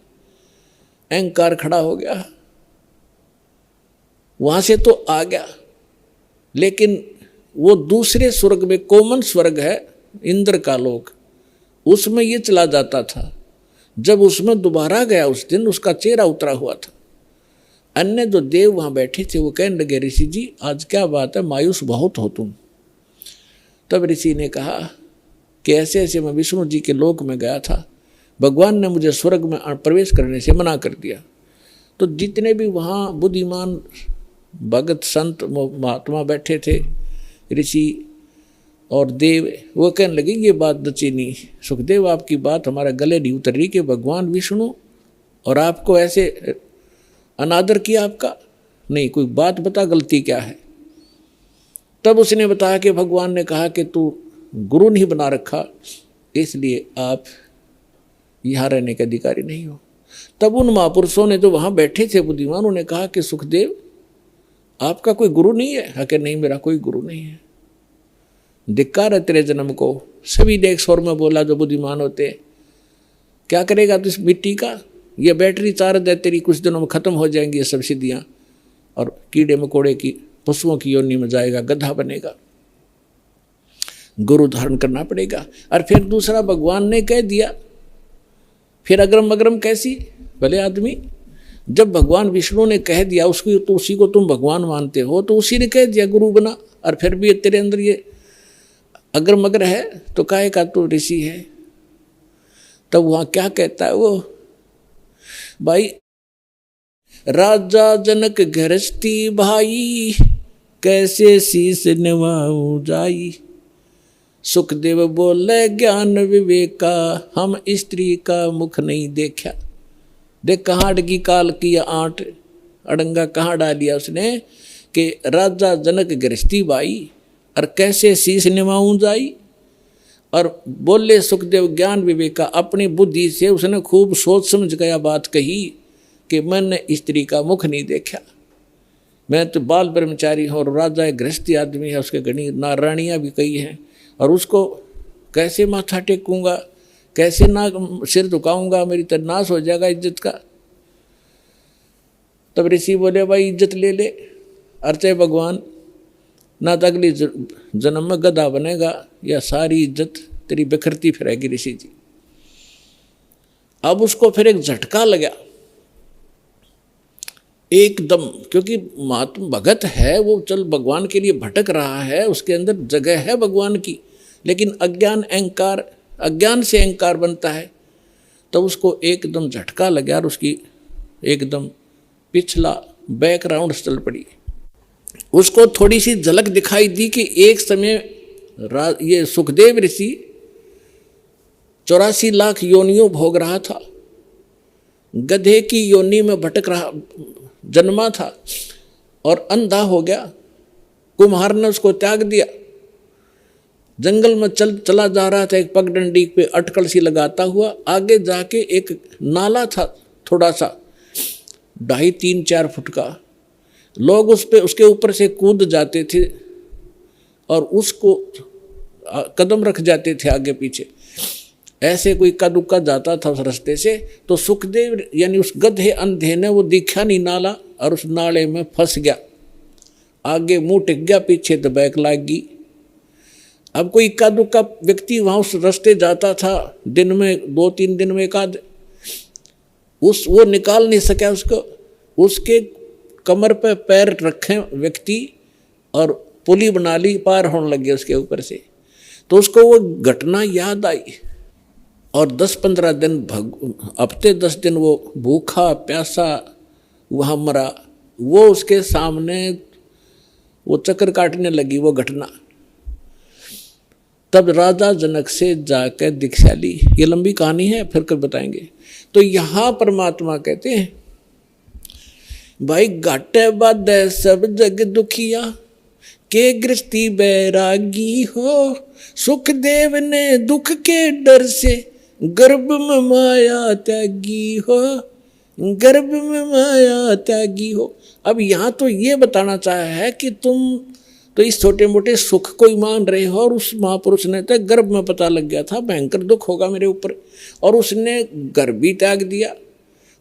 अहंकार खड़ा हो गया, वहां से तो आ गया, लेकिन वो दूसरे स्वर्ग में, कॉमन स्वर्ग है इंद्र का लोक, उसमें ये चला जाता था। जब उसमें दोबारा गया उस दिन उसका चेहरा उतरा हुआ था। अन्य जो देव वहां बैठे थे वो कहने लगे ऋषि जी आज क्या बात है, मायूस बहुत हो तुम। तब ऋषि ने कहा कि ऐसे ऐसे मैं विष्णु जी के लोक में गया था, भगवान ने मुझे स्वर्ग में प्रवेश करने से मना कर दिया। तो जितने भी वहाँ बुद्धिमान भगत संत महात्मा बैठे थे, ऋषि और देव, वो कहने लगे ये बात दची नहीं, सुखदेव आपकी बात हमारे गले नहीं उतर रही कि भगवान विष्णु और आपको ऐसे अनादर किया आपका, नहीं कोई बात बता गलती क्या है। तब उसने बताया कि भगवान ने कहा कि तू गुरु नहीं बना रखा, इसलिए आप यहाँ रहने के अधिकारी नहीं हो। तब उन महापुरुषों ने जो वहाँ बैठे थे बुद्धिमान, उन्होंने कहा कि सुखदेव आपका कोई गुरु नहीं है? कि नहीं मेरा कोई गुरु नहीं है। धिक्कार है तेरे जन्म को। सभी ने एक स्वर में बोला जो बुद्धिमान होते, क्या करेगा तू इस मिट्टी का, ये बैटरी चार्ज है तेरी, कुछ दिनों में खत्म हो जाएंगी ये सब सिद्धियाँ, और कीड़े मकोड़े की पशुओं की योनि में जाएगा, गधा बनेगा, गुरु धारण करना पड़ेगा। और फिर दूसरा भगवान ने कह दिया, फिर अग्रम अग्रम कैसी भले आदमी, जब भगवान विष्णु ने कह दिया उसको, तो उसी को तुम भगवान मानते हो, तो उसी ने कह दिया गुरु बना, और फिर भी तेरे अंदर ये अगर मगर है तो काहे का तू ऋषि है। तब वहां क्या कहता है वो, भाई राजा जनक गृहस्थी भाई, कैसे शीस निभाऊं जाई। सुखदेव बोले ज्ञान विवेका, हम स्त्री का मुख नहीं देखा। देख कहाँ अड़गी काल की आंट, अड़ंगा कहाँ डालिया उसने, कि राजा जनक गृहस्थी भाई और कैसे शीश निभाऊं जाई। और बोले सुखदेव ज्ञान विवेका, अपनी बुद्धि से उसने खूब सोच समझ गया बात कही कि मैंने स्त्री का मुख नहीं देखा, मैं तो बाल ब्रह्मचारी हूँ और राजा गृहस्थी आदमी है, उसके घनी नारायणियाँ भी कही हैं, और उसको कैसे माथा टेकूंगा, कैसे ना सिर झुकाऊंगा, मेरी तो नाश हो जाएगा इज्जत का। तब ऋषि बोले भाई इज्जत ले ले, अर्चे भगवान ना तो अगली जन्म में गधा बनेगा या सारी इज्जत तेरी बिखरती फिरेगी ऋषि जी। अब उसको फिर एक झटका लगा एकदम, क्योंकि महात्मा भगत है वो, चल भगवान के लिए भटक रहा है, उसके अंदर जगह है भगवान की, लेकिन अज्ञान अहंकार, अज्ञान से अहंकार बनता है। तो उसको एकदम झटका लगा और उसकी एकदम पिछला बैकग्राउंड चल पड़ी। उसको थोड़ी सी झलक दिखाई दी कि एक समय ये सुखदेव ऋषि 84 लाख योनियों भोग रहा था, गधे की योनि में भटक रहा जन्मा था और अंधा हो गया। कुम्हार ने उसको त्याग दिया, जंगल में चला जा रहा था, एक पगडंडी पे अटकल सी लगाता हुआ। आगे जाके एक नाला था थोड़ा सा 2.5-3-4 फुट का, लोग उस पे उसके ऊपर से कूद जाते थे और उसको कदम रख जाते थे आगे पीछे, ऐसे कोई इक्का दुक्का जाता था उस रास्ते से। तो सुखदेव यानी उस गधे अंधे ने वो दिखा नहीं नाला और उस नाले में फंस गया, आगे मुंह टिक गया, पीछे दबैक लाग गई। अब कोई इक्का दुक्का व्यक्ति वहाँ उस रास्ते जाता था, दिन में 2-3 दिन में एक आध, वो निकाल नहीं सका उसको। उसके कमर पे पैर रखे व्यक्ति और पुली बना ली, पार होने लगे उसके ऊपर से। तो उसको वो घटना याद आई और 10-15 दिन हफ्ते 10 दिन वो भूखा प्यासा वहाँ मरा। वो उसके सामने वो चक्कर काटने लगी वो घटना। तब राजा जनक से जाकर दीक्षा ली। ये लंबी कहानी है, फिर कर बताएंगे। तो यहाँ परमात्मा कहते हैं भाई घाटे बाधे सब जग दुखिया, के गृहस्थी बैरागी हो। सुखदेव ने दुख के डर से गर्भ में माया त्यागी हो, गर्भ में माया त्यागी हो। अब यहाँ तो ये बताना चाहा है कि तुम तो इस छोटे मोटे सुख को ही मान रहे हो, और उस महापुरुष ने तो गर्भ में पता लग गया था भयंकर दुख होगा मेरे ऊपर, और उसने गर्भ भी त्याग दिया,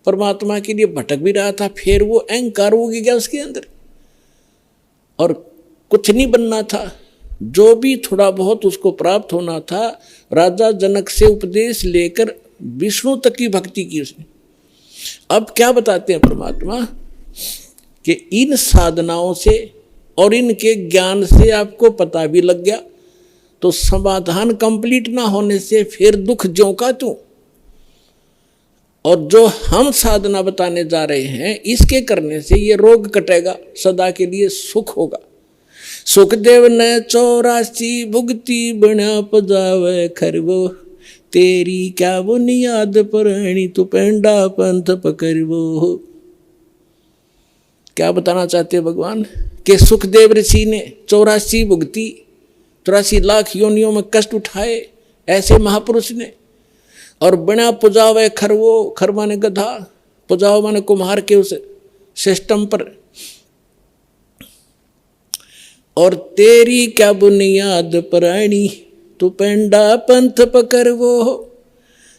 परमात्मा के लिए भटक भी रहा था। फिर वो अहंकार हो गया उसके अंदर और कुछ नहीं बनना था। जो भी थोड़ा बहुत उसको प्राप्त होना था, राजा जनक से उपदेश लेकर विष्णु तक की भक्ति की उसने। अब क्या बताते हैं परमात्मा कि इन साधनाओं से और इनके ज्ञान से आपको पता भी लग गया, तो समाधान कंप्लीट ना होने से फिर दुख ज्यों का त्यों। और जो हम साधना बताने जा रहे हैं, इसके करने से ये रोग कटेगा, सदा के लिए सुख होगा। सुखदेव ने 84 भुगती बना पजावे खरवो, तेरी क्या बुनियाद पुरानी तू पेंडा पंथ पकड़वो। क्या बताना चाहते हैं भगवान कि सुखदेव ऋषि ने 84 भुगती, 84 लाख योनियों में कष्ट उठाए ऐसे महापुरुष ने, और बिना पुजावे खरवो, खर माने गधा, पुजाओ माने कुम्हार के उस सिस्टम पर। और तेरी क्या बुनियाद पुरानी तू पेंडा पंथ पकड़वो,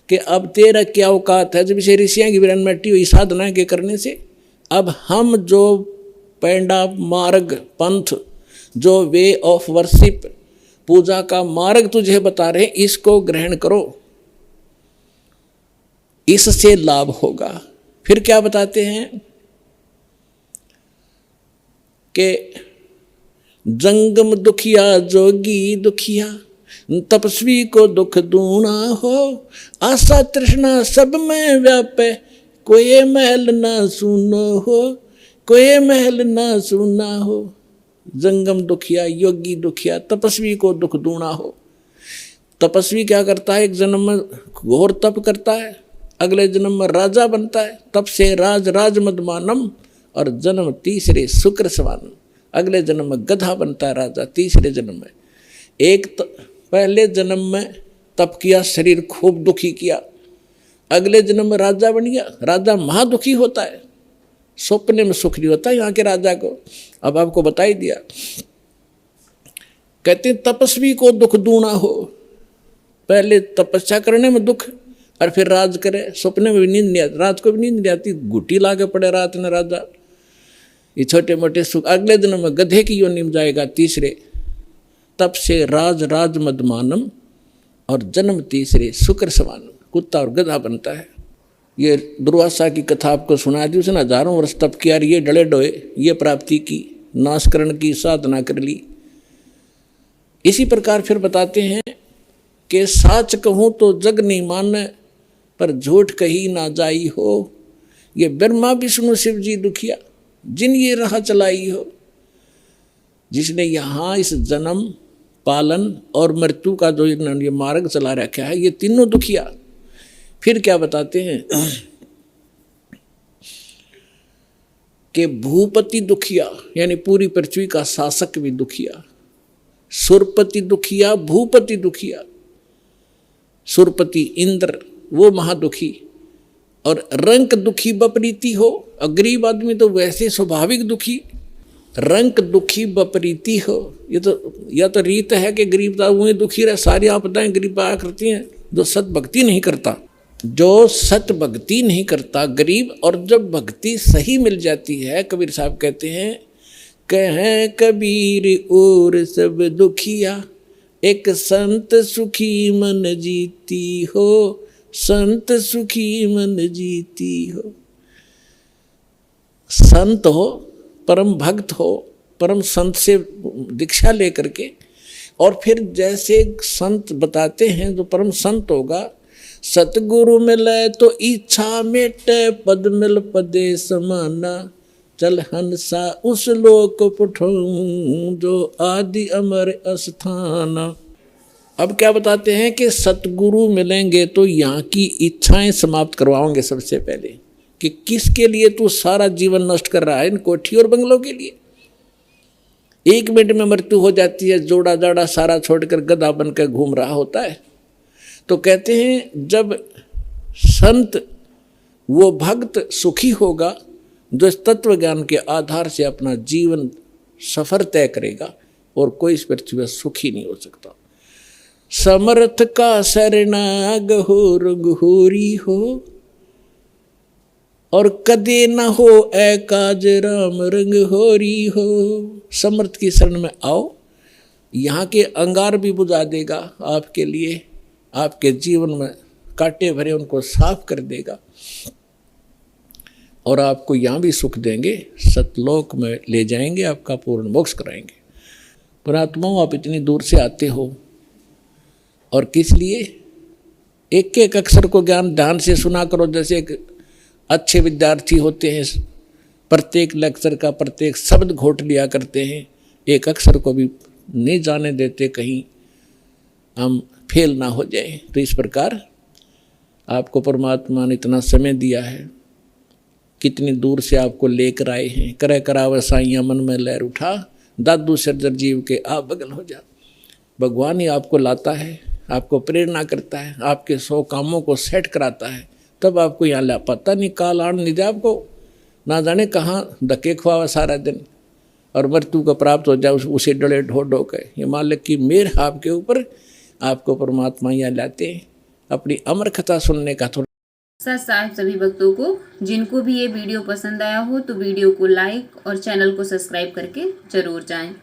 कि अब तेरा क्या औकात है। जब इसे ऋषियां की विरन मट्टी हुई साधना के करने से, अब हम जो पेंडा मार्ग पंथ, जो वे ऑफ वर्शिप, पूजा का मार्ग तुझे बता रहे हैं, इसको ग्रहण करो, इससे लाभ होगा। फिर क्या बताते हैं कि जंगम दुखिया जोगी दुखिया, तपस्वी को दुख दूना हो, आशा तृष्णा सब में व्यापे, कोई महल ना सुनो हो, कोई महल ना सुना हो। जंगम दुखिया, योगी दुखिया, तपस्वी को दुख दूना हो। तपस्वी क्या करता है, एक जन्म में घोर तप करता है, अगले जन्म में राजा बनता है, तप से राज राज मदमानम, और जन्म तीसरे शुक्र सवानम, अगले जन्म में गधा बनता है राजा तीसरे जन्म में। एक पहले जन्म में तप किया, शरीर खूब दुखी किया, अगले जन्म में राजा बन गया, राजा महादुखी होता है, सपने में सुख नहीं होता यहाँ के राजा को। अब आपको बता ही दिया। कहते तपस्वी को दुख दूना हो, पहले तपस्या करने में दुख और फिर राज करे, सपने में भी नींद नहीं आती, रात को भी नींद नहीं आती, गुटी ला के पड़े रात में राजा, ये छोटे मोटे सुख। अगले दिन में गधे की योनि में जाएगा तीसरे, तप से राज राज मदमानम, और जन्म तीसरे शुक्र सवानम, कुत्ता और गधा बनता है। ये दुर्वासा की कथा आपको सुना दी, उसने हजारों वर्ष तप किया, ये डले डोए, ये प्राप्ति की, नाशकरण की साधना कर ली। इसी प्रकार फिर बताते हैं कि साच कहूँ तो जग नहीं माने, पर झूठ कही ना जाई हो, ये ब्रह्मा विष्णु शिव जी दुखिया, जिन ये राह चलाई हो। जिसने यहाँ इस जन्म पालन और मृत्यु का जो ये मार्ग चला रखा है, ये तीनों दुखिया। फिर क्या बताते हैं कि भूपति दुखिया, यानी पूरी पृथ्वी का शासक भी दुखिया, सुरपति दुखिया, भूपति दुखिया। सुरपति इंद्र वो महादुखी, और रंक दुखी बपरीती हो, और गरीब आदमी तो वैसे स्वाभाविक दुखी, रंक दुखी बपरीती हो। ये तो या तो रीत है कि गरीब वही दुखी रहे, सारी आपदाएं गरीब आया करती हैं। जो सत भक्ति नहीं करता, जो सत भक्ति नहीं करता गरीब, और जब भक्ति सही मिल जाती है, कबीर साहब कहते हैं, कहें कबीर और सब दुखिया, एक संत सुखी मन जीती हो, संत सुखी मन जीती हो। संत हो, परम भक्त हो, परम संत से दीक्षा लेकर के, और फिर जैसे संत बताते हैं जो परम संत होगा, सतगुरु मिले तो इच्छा मेटे, पद मिल पदे समाना, चल हंसा उस लोक पठाऊं, जो आदि अमर अस्थाना। अब क्या बताते हैं कि सतगुरु मिलेंगे तो यहाँ की इच्छाएं समाप्त करवाओगे सबसे पहले, कि किसके लिए तू सारा जीवन नष्ट कर रहा है, इन कोठी और बंगलों के लिए। एक मिनट में मृत्यु हो जाती है, जोड़ा जाड़ा सारा छोड़कर गधा बनकर घूम रहा होता है। तो कहते हैं जब संत वो भक्त सुखी होगा, जो इस तत्व ज्ञान के आधार से अपना जीवन सफर तय करेगा, और कोई इस पृथ्वी पर सुखी नहीं हो सकता। समर्थ का शरणाग हो रघुहोरी हो, और कदे न हो ए काज राम रंग होरी हो। समर्थ की शरण में आओ, यहाँ के अंगार भी बुझा देगा आपके लिए, आपके जीवन में कांटे भरे उनको साफ कर देगा, और आपको यहाँ भी सुख देंगे, सतलोक में ले जाएंगे, आपका पूर्ण मोक्ष कराएंगे। पुणात्माओं, आप इतनी दूर से आते हो, और किस लिए? एक एक अक्षर को ज्ञान ध्यान से सुना करो। जैसे एक अच्छे विद्यार्थी होते हैं, प्रत्येक लेक्चर का प्रत्येक शब्द घोट लिया करते हैं, एक अक्षर को भी नहीं जाने देते कहीं हम फेल ना हो जाए। तो इस प्रकार आपको परमात्मा ने इतना समय दिया है, कितनी दूर से आपको लेकर आए हैं। करे करावे साइया मन में लहर उठा, दादू सर्जर जीव के आप बगल हो जा। भगवान ही आपको लाता है, आपको प्रेरणा करता है, आपके 100 कामों को सेट कराता है, तब आपको यहाँ ला। पता नहीं काल आड़ नहीं दे आपको, ना जाने कहाँ धक्के खुआवा सारा दिन, और मृत्यु को प्राप्त हो जाए उसे डले ढो ढो के। ये मालिक की मेहर आपके ऊपर, आपको परमात्मा यहाँ लाते हैं अपनी अमर कथा सुनने का। थोड़ा सत साहिब सभी भक्तों को, जिनको भी ये वीडियो पसंद आया हो तो वीडियो को लाइक और चैनल को सब्सक्राइब करके जरूर जाएं।